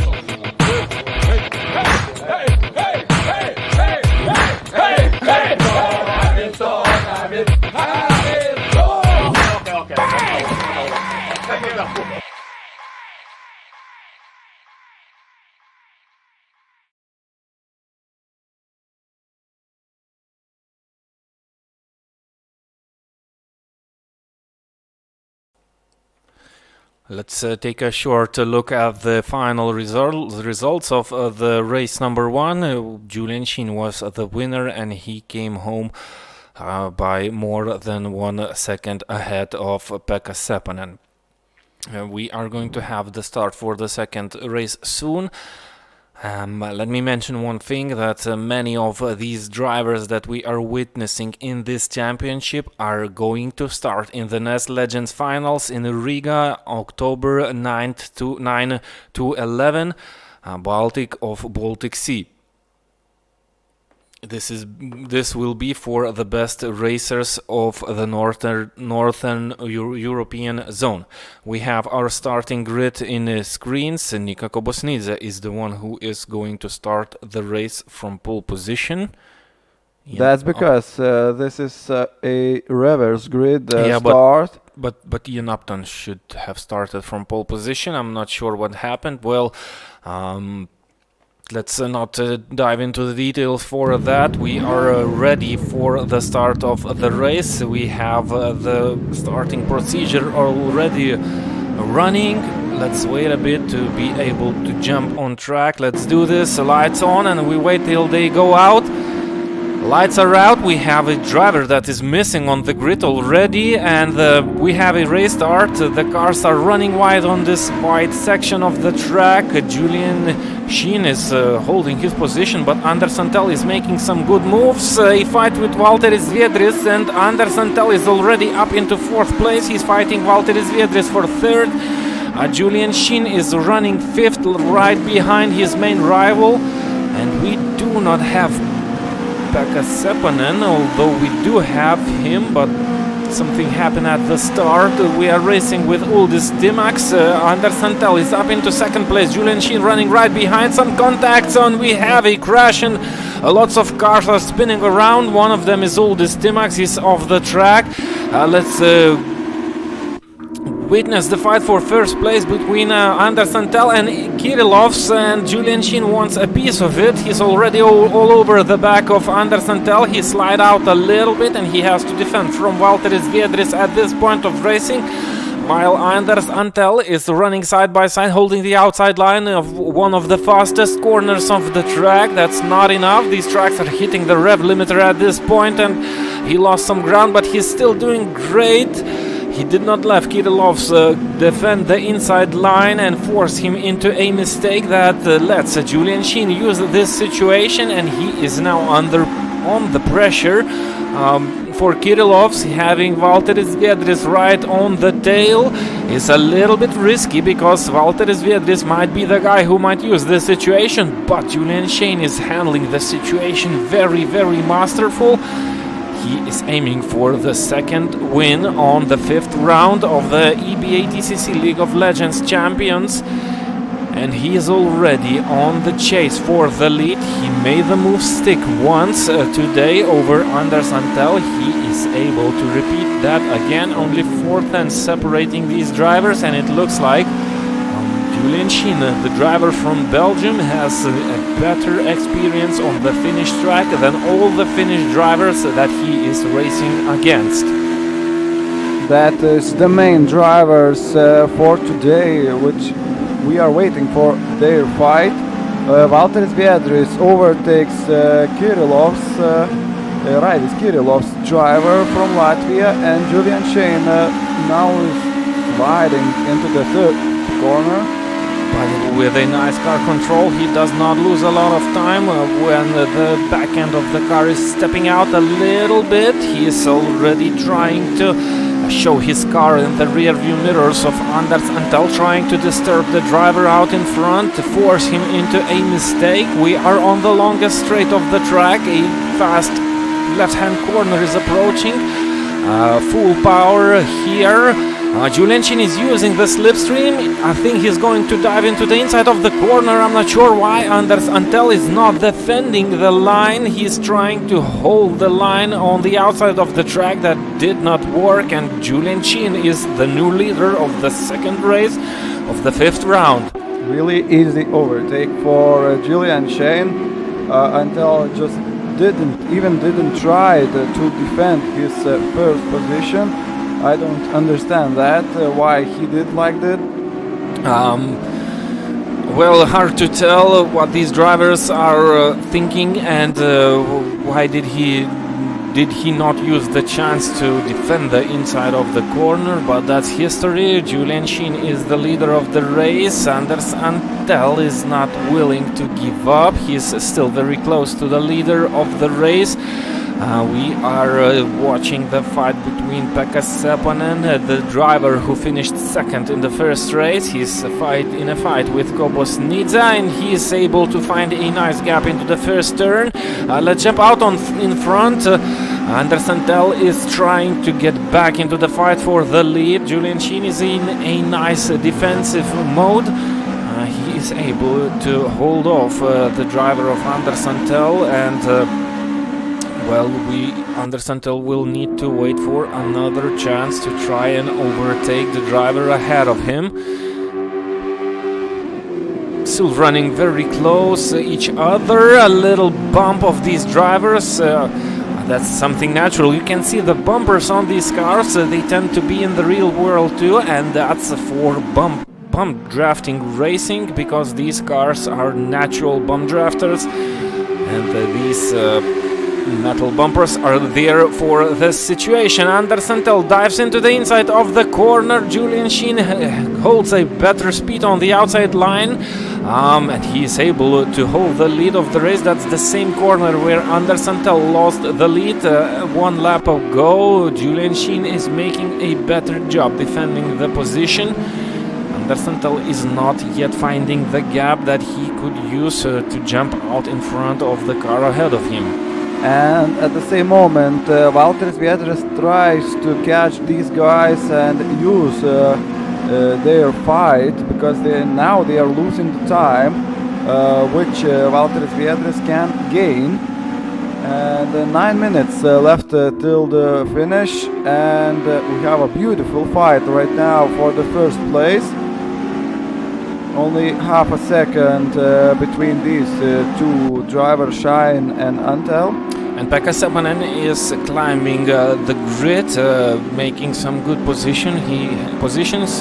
Let's take a short look at the final results of the race number 1. Julian Sheen was the winner, and he came home by more than 1 second ahead of Pekka Seppänen. We are going to have the start for the second race soon. Let me mention one thing, that many of these drivers that we are witnessing in this championship are going to start in the NES Legends Finals in Riga, October 9th to 9 to 11, Baltic of Baltic Sea. This will be for the best racers of the northern European zone. We have our starting grid in screens. Nika Kobosnidze is the one who is going to start the race from pole position. That's because this is a reverse grid start. But Ian Upton should have started from pole position. I'm not sure what happened. Well, let's not dive into the details for that. We are ready for the start of the race. We have the starting procedure already running. Let's wait a bit to be able to jump on track. Let's do this. Lights on, and we wait till they go out. Lights are out. We have a driver that is missing on the grid already, and we have a race start. The cars are running wide on this wide section of the track. Julian Sheen is holding his position, but Anders Antell is making some good moves. A fight with Valtteri Zviedris, and Anders Antell is already up into 4th place. He's fighting Valtteri Zviedris for 3rd. Julian Sheen is running 5th, right behind his main rival, and we do not have Pekka Seppänen, although we do have him, but something happened at the start. We are racing with Uldis Dimax. Anders Antell is up into 2nd place. Julian Sheen running right behind. Some contacts on. We have a crash, and lots of cars are spinning around. One of them is Uldis Dimax. He's off the track. Let's witness the fight for 1st place between Anders Antell and Kirillovs, and Julian Sheen wants a piece of it. He's already all over the back of Anders Antell. He slid out a little bit, and he has to defend from Valtteri Zviedris at this point of racing, while Anders Antell is running side by side, holding the outside line of one of the fastest corners of the track. That's not enough. These tracks are hitting the rev limiter at this point, and he lost some ground, but he's still doing great. He did not let Kirillovs defend the inside line and force him into a mistake that lets Julian Sheen use this situation, and he is now on the pressure. For Kirillovs, having Valtteri Zviedris right on the tail is a little bit risky, because Valtteri Zviedris might be the guy who might use this situation, but Julian Sheen is handling the situation very, very masterful. He is aiming for the 2nd win on the 5th round of the EBA TCC League of Legends Champions. and he is already on the chase for the lead. He made the move stick once today over Anders Antel. He is able to repeat that again, only 4 tenths separating these drivers, and it looks like Julian Sheen, the driver from Belgium, has a better experience on the Finnish track than all the Finnish drivers that he is racing against. That is the main drivers for today, which we are waiting for their fight. Valteris Viedris overtakes Raidis Kirilov's driver from Latvia, and Julian Sheen now is sliding into the third corner. But with a nice car control, he does not lose a lot of time. When the back end of the car is stepping out a little bit, he is already trying to show his car in the rear view mirrors of Anders Antel, trying to disturb the driver out in front, to force him into a mistake. We are on the longest straight of the track. A fast left-hand corner is approaching. Full power here. Julian Sheen is using the slipstream. I think he's going to dive into the inside of the corner. I'm not sure why Anders Antel is not defending the line. He's trying to hold the line on the outside of the track. That did not work, and Julian Sheen is the new leader of the second race of the 5th round. Really easy overtake for Julian Sheen. Antel just didn't try to defend his first position. I don't understand that, why he did like that. Well, hard to tell what these drivers are thinking, and why did he not use the chance to defend the inside of the corner, but that's history. Julian Sheen is the leader of the race. Anders Antel is not willing to give up. He's still very close to the leader of the race. We are watching the fight between Pekka Seppänen, the driver who finished second in the first race. He's in a fight with Kobos Nidza, and he is able to find a nice gap into the first turn. Let's jump out in front. Anders Antel is trying to get back into the fight for the lead. Julian Sheen is in a nice defensive mode. He is able to hold off the driver of Anders Antel, and well, Anders Antel will need to wait for another chance to try and overtake the driver ahead of him. Still running very close each other. A little bump of these drivers. That's something natural. You can see the bumpers on these cars. They tend to be in the real world too, and that's for bump drafting racing, because these cars are natural bump drafters, and these metal bumpers are there for this situation. Anders Antel dives into the inside of the corner. Julian Sheen holds a better speed on the outside line, and he is able to hold the lead of the race. That's the same corner where Anders Antel lost the lead 1 lap ago. Julian Sheen is making a better job defending the position. Anders Antel is not yet finding the gap that he could use to jump out in front of the car ahead of him. And at the same moment, Valteris Viedris tries to catch these guys and use their fight, because now they are losing the time, which Valteris Viedris can gain. And 9 minutes left till the finish, and we have a beautiful fight right now for the first place. Only half a second between these two drivers, Sheen and Antel. And Pekka Seppänen is climbing the grid, making some good positions.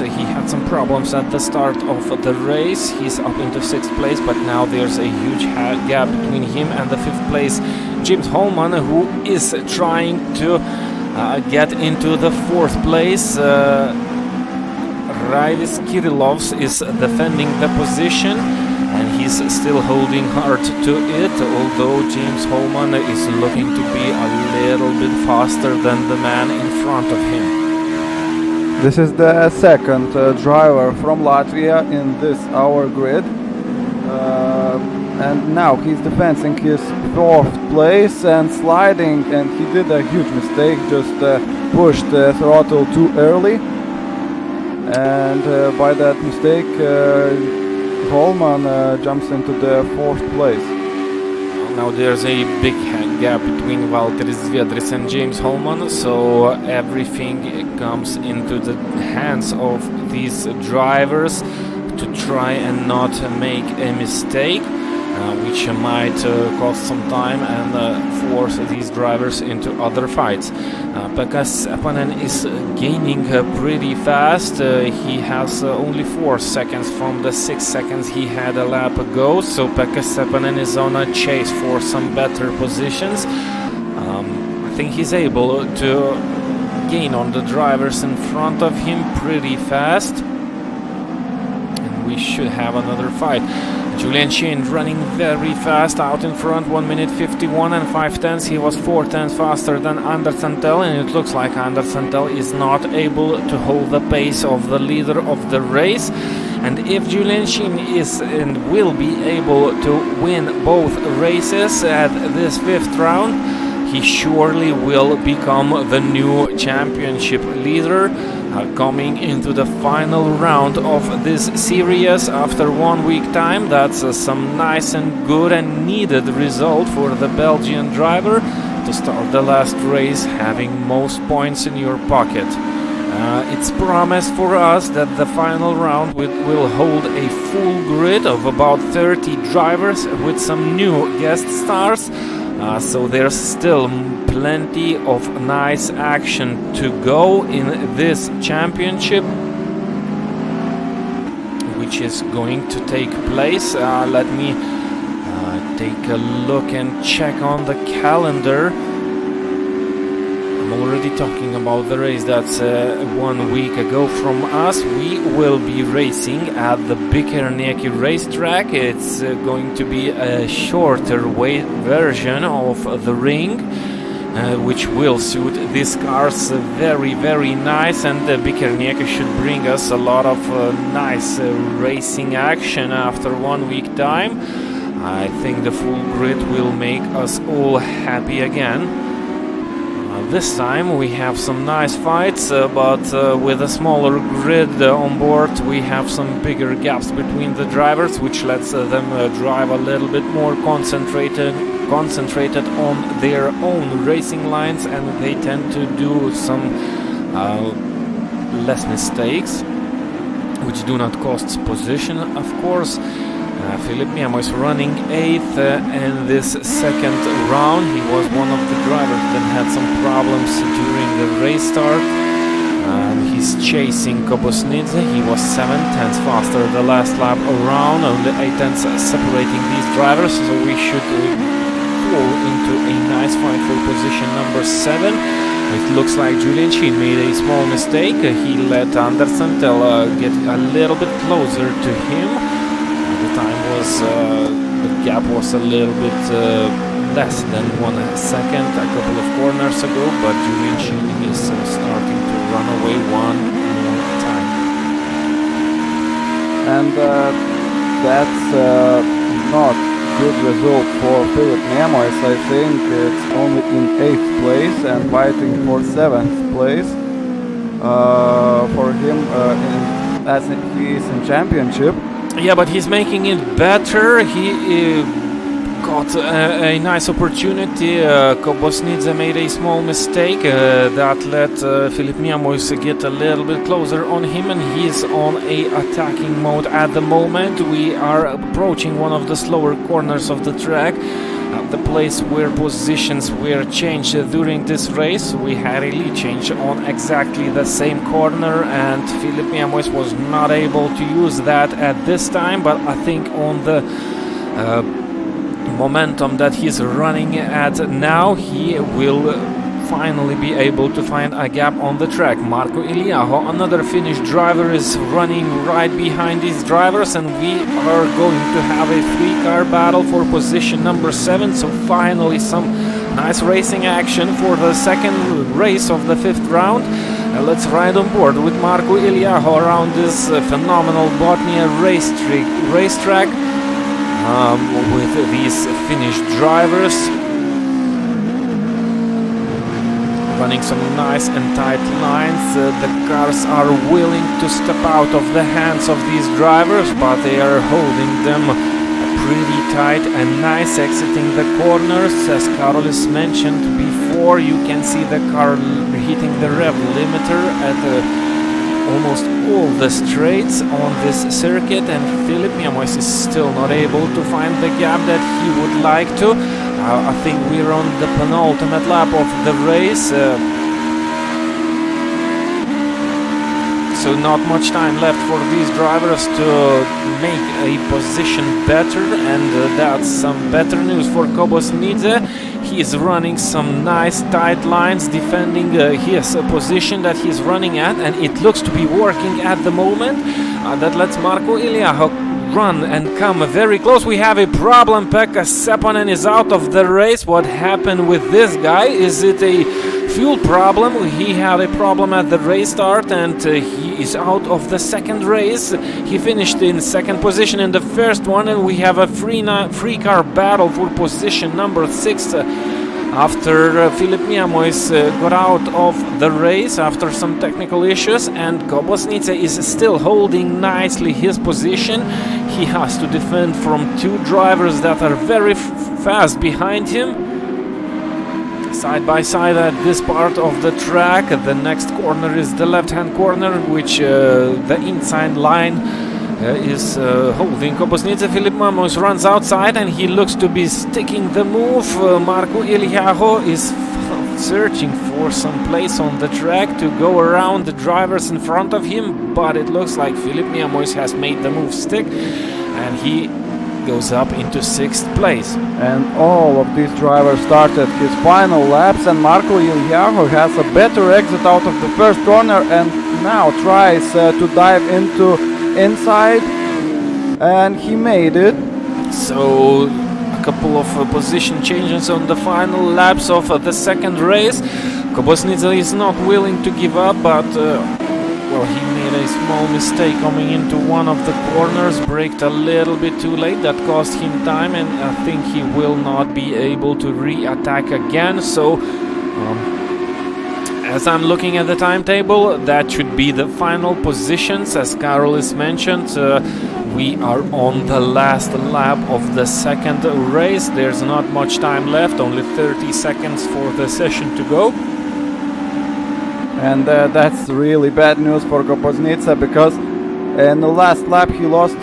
He had some problems at the start of the race. He's up into 6th place, but now there's a huge gap between him and the 5th place James Holman, who is trying to get into the 4th place. Raidis Kirilovs is defending the position, and he's still holding hard to it, although James Holman is looking to be a little bit faster than the man in front of him. This is the second driver from Latvia in this hour grid, and now he's defending his 4th place and sliding, and he did a huge mistake, just pushed the throttle too early. And by that mistake, Holman jumps into the 4th place. Now there's a big gap between Valteris Zviedris and James Holman, so everything comes into the hands of these drivers to try and not make a mistake, which might cost some time and force these drivers into other fights. Pekka Seppänen is gaining pretty fast. He has only 4 seconds from the 6 seconds he had a lap ago, so Pekka Seppänen is on a chase for some better positions. I think he's able to gain on the drivers in front of him pretty fast, and we should have another fight. Julian Sheen running very fast out in front, 1 minute 51 and 5/10. He was 4/10 faster than Anders Santel, and it looks like Anders Santel is not able to hold the pace of the leader of the race. And if Julian Sheen is and will be able to win both races at this 5th round, he surely will become the new championship leader. Coming into the final round of this series after 1 week time. That's some nice and good and needed result for the Belgian driver to start the last race having most points in your pocket. It's promised for us that the final round will hold a full grid of about 30 drivers with some new guest stars. So there's still plenty of nice action to go in this championship, which is going to take place. Let me take a look and check on the calendar. I'm already talking about the race that's 1 week ago from us. We will be racing at the Bikernieki racetrack. It's going to be a shorter version of the ring, which will suit these cars very, very nice, and Bikernieki should bring us a lot of nice racing action after 1 week time. I think the full grid will make us all happy again. This time we have some nice fights, but with a smaller grid on board we have some bigger gaps between the drivers, which lets them drive a little bit more concentrated on their own racing lines, and they tend to do some less mistakes, which do not cost position, of course. Philippe Miamo is running 8th in this 2nd round. He was one of the drivers that had some problems during the race start. He's chasing Kobosnidze. He was 7/10 faster the last lap around, only 8/10 separating these drivers, so we should fall into a nice fight for position number 7. It looks like Julian Sheen made a small mistake. He let Anders Santel get a little bit closer to him. The gap was a little bit less than 1 second a couple of corners ago, but Julian Sheen is starting to run away one more time. And that's not good result for Philippe Miamo, as I think it's only in 8th place and fighting for 7th place for him as he is in championship. Yeah, but he's making it better. He got a nice opportunity. Kobosnidze made a small mistake that let Philippe Miamo get a little bit closer on him, and he's on a attacking mode at the moment. We are approaching one of the slower corners of the track, the place where positions were changed during this race. We had a lead change on exactly the same corner, and Philippe Miamo was not able to use that at this time, but I think on the momentum that he's running at now, he will finally be able to find a gap on the track. Marko Iliaho, another Finnish driver, is running right behind these drivers, and we are going to have a 3-car battle for position number 7, so finally some nice racing action for the 2nd race of the 5th round. Let's ride on board with Marko Iliaho around this phenomenal Botnia racetrack with these Finnish drivers. running some nice and tight lines. The cars are willing to step out of the hands of these drivers, but they are holding them pretty tight and nice, exiting the corners. As Karolis mentioned before, you can see the car hitting the rev limiter at almost all the straights on this circuit, and Philip Miamois is still not able to find the gap that he would like to. I think we're on the penultimate lap of the race, so not much time left for these drivers to make a position better, and that's some better news for Kobosnidze. He is running some nice tight lines, defending his position that he's running at, and it looks to be working at the moment. That lets Marko Iliaho run and come very close. We have a problem. Pekka Sepponen is out of the race. What happened with this guy? Is it a fuel problem? He had a problem at the race start, and he is out of the second race. He finished in second position in the first one, and we have a free car battle for position number 6 after Philip Miamois got out of the race after some technical issues, and Kobosnidze is still holding nicely his position. He has to defend from two drivers that are very fast behind him. Side by side at this part of the track. The next corner is the left-hand corner, which the inside line is holding Kobosnidze. Philip Miamois runs outside, and he looks to be sticking the move. Marko Iliaho is searching for some place on the track to go around the drivers in front of him, but it looks like Philip Miamois has made the move stick, and he goes up into 6th place. And all of these drivers started his final laps, and Marko Iliaho has a better exit out of the first corner and now tries to dive into inside, and he made it. So a couple of position changes on the final laps of the second race. Kobosnidze is not willing to give up, but well, he made a small mistake coming into one of the corners, braked a little bit too late. That cost him time, and I think he will not be able to re-attack again. So as I'm looking at the timetable, that should be the final positions. As Karolis mentioned, we are on the last lap of the second race. There's not much time left, only 30 seconds for the session to go. And that's really bad news for Kobosnidze, because in the last lap he lost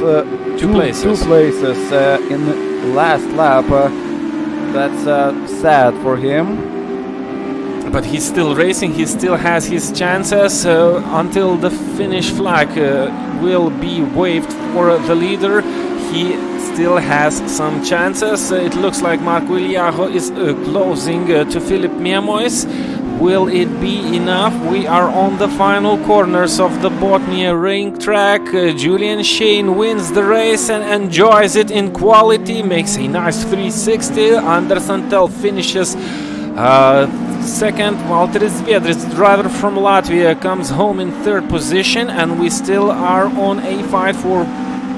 two places in the last lap. That's sad for him. But he's still racing, he still has his chances until the finish flag will be waved for the leader. He still has some chances. It looks like Marko Iliaho is closing to Philip Miamois. Will it be enough? We are on the final corners of the Botnia ring track. Julian Shane wins the race and enjoys it in quality, makes a nice 360. Anders Antel finishes second. Valteris Zviedris, driver from Latvia, comes home in third position, and we still are on a fight for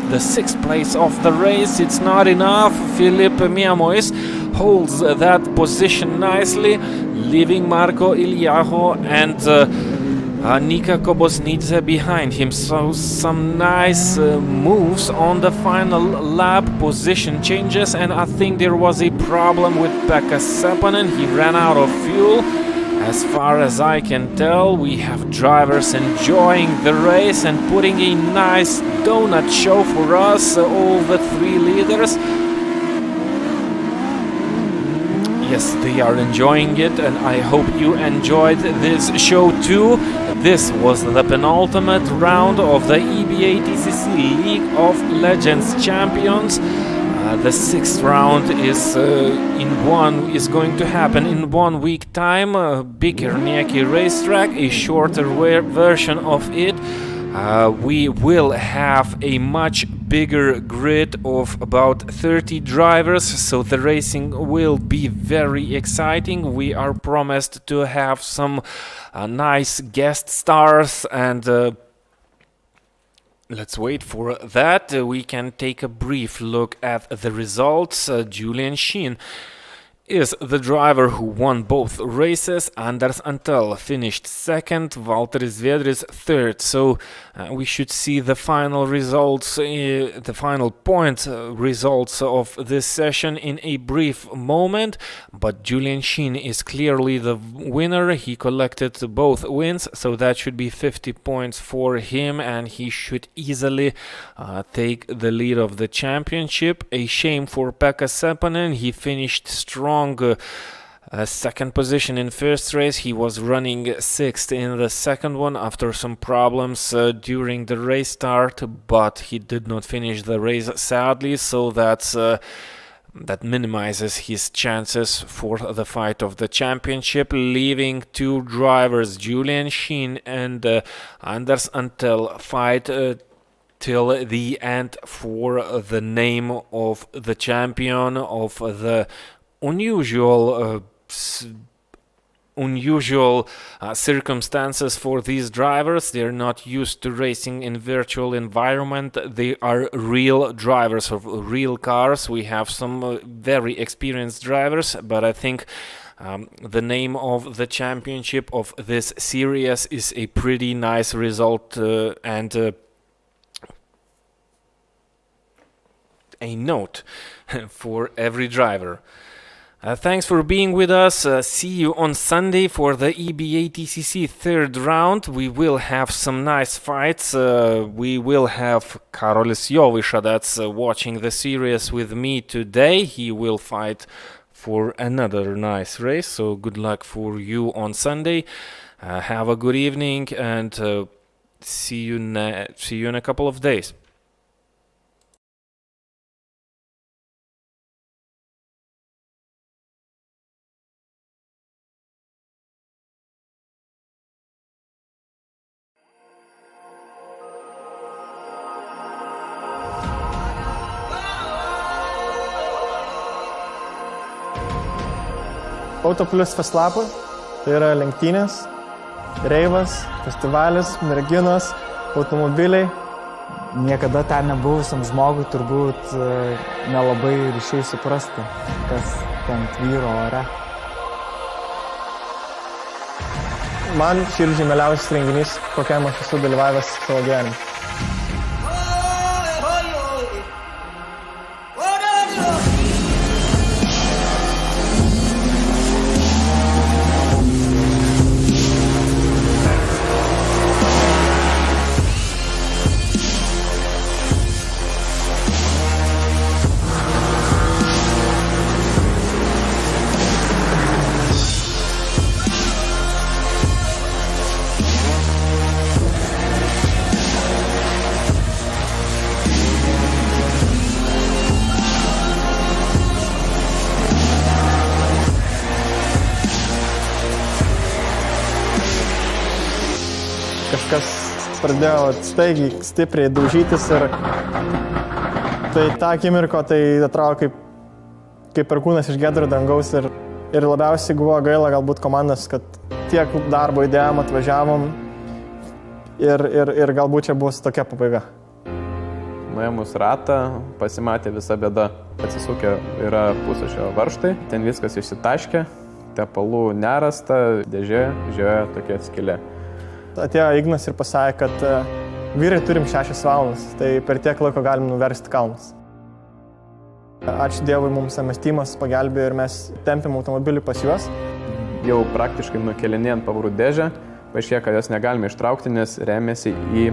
the 6th place of the race. It's not enough. Philip Miamois holds that position nicely, leaving Marko Iliaho and Nika Kobosnidze behind him. So some nice moves on the final lap, position changes, and I think there was a problem with Pekka Sepponen. He ran out of fuel. As far as I can tell, we have drivers enjoying the race and putting a nice donut show for us, all the 3 leaders. Yes, they are enjoying it, and I hope you enjoyed this show too. This was the penultimate round of the EBA TCC League of Legends Champions. The 6th round is going to happen in 1 week time. Bikernieki racetrack, a shorter version of it. We will have a much bigger grid of about 30 drivers, so the racing will be very exciting. We are promised to have some nice guest stars, and let's wait for that. We can take a brief look at the results. Julian Sheen is the driver who won both races. Anders Antell finished second, Valteris Zviedris third. So we should see the final results, the final point results of this session in a brief moment. But Julian Sheen is clearly the winner. He collected both wins, so that should be 50 points for him, and he should easily take the lead of the championship. A shame for Pekka Seppänen. He finished strong. Second position in first race. He was running sixth in the second one after some problems during the race start, but he did not finish the race sadly, so that minimizes his chances for the fight of the championship, leaving two drivers, Julian Sheen and Anders Antell, fight till the end for the name of the champion of the unusual circumstances for these drivers. They're not used to racing in virtual environment. They are real drivers of real cars. We have some very experienced drivers, but I think the name of the championship of this series is a pretty nice result and a note for every driver. Thanks for being with us. See you on Sunday for the EBA TCC third round. We will have some nice fights. We will have Karolis Joviša that's watching the series with me today. He will fight for another nice race. So good luck for you on Sunday. Have a good evening and see you in a couple of days. Auto Plus Feslapą, tai yra lenktynės, reivas, festivalis, merginos, automobiliai. Niekada ten nebuvusiam žmogui turbūt nelabai ryšiai suprasti, kas ten tvyro ore. Man širdžiai mieliausias renginys, kokiam aš esu dalyvavęs savo gyvenime. Kažkas pradėjo staigiai, stipriai daužytis ir tai tą akimirką tai atrodo kaip perkūnas iš giedro dangaus ir labiausiai buvo gaila galbūt komandas, kad tiek darbo įdėjom, atvažiavom ir galbūt čia bus tokia pabaiga. Nuėmus ratą pasimatė visa bėda. Atsisukę yra pusašio varžtai, ten viskas išsitaškė, tepalų nerasta, dėžė, žioja tokia skylė. Atėjo Ignas ir pasakė, kad vyrai turim 6 valandas, tai per tiek laiko galim nuversti kalnus. Ačiū Dievui, mums Amestimas pagelbėjo ir mes tempėm automobilį pas juos. Jau praktiškai nukelinėjant pavarų dėžę, paaiškėjo, kad jos negalime ištraukti, nes rėmėsi į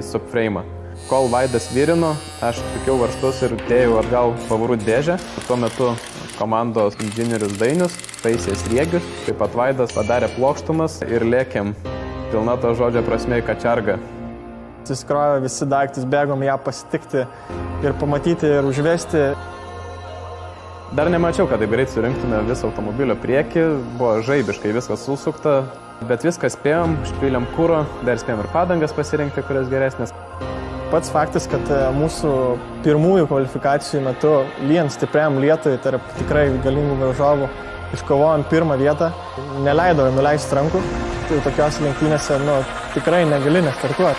subframe'ą. Kol Vaidas virino, aš tikiau varžtus ir dėjau atgal pavarų dėžę. Tuo metu komandos inžinierius Dainius taisė sriegius, taip pat Vaidas padarė plokštumas ir lėkėm pilna to žodžio prasme į kačergą. Susikrovė visi daiktus, bėgom ją pasitikti ir pamatyti ir užvesti. Dar nemačiau, kad taip greit surinktume visą automobilio priekį, buvo žaibiškai viskas susukta, bet viską spėjom, išpylėm kuro, dar spėjom ir padangas pasirinkti, kurios geresnės. Pats faktas, kad mūsų pirmųjų kvalifikacijų metu lyjant stipriam lietui tarp tikrai galingų varžovų iškovojom pirmą vietą, neleidome nuleisti rankų. Tokios lenktynėse tikrai negali nestartuoti.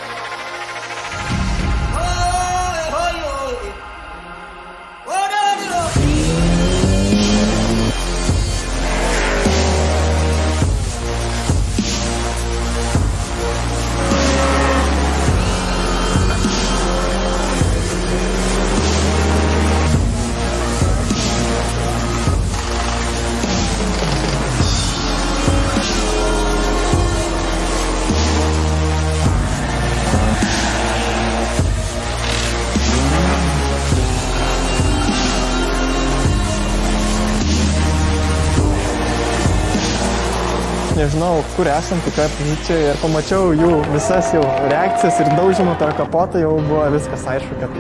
nežinau, kur esam, kokioje pozicijoje ir pamačiau jų visas jau reakcijas ir daužymą per kapotą, jau buvo viskas aišku, kad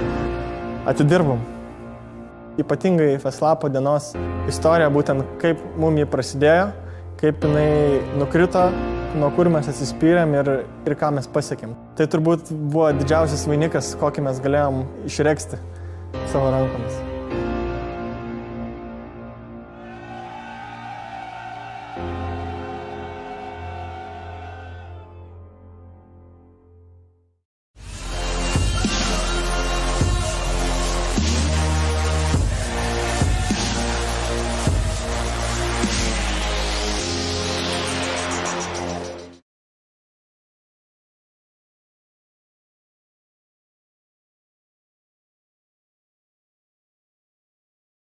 atidirbom. Ypatingai Feslapo dienos istorija, būtent kaip mum jį prasidėjo, kaip jinai nukrito, nuo kur mes atsispyrėm ir ką mes pasiekėm. Tai turbūt buvo didžiausias vainikas, kokį mes galėjom išregzti savo rankomis.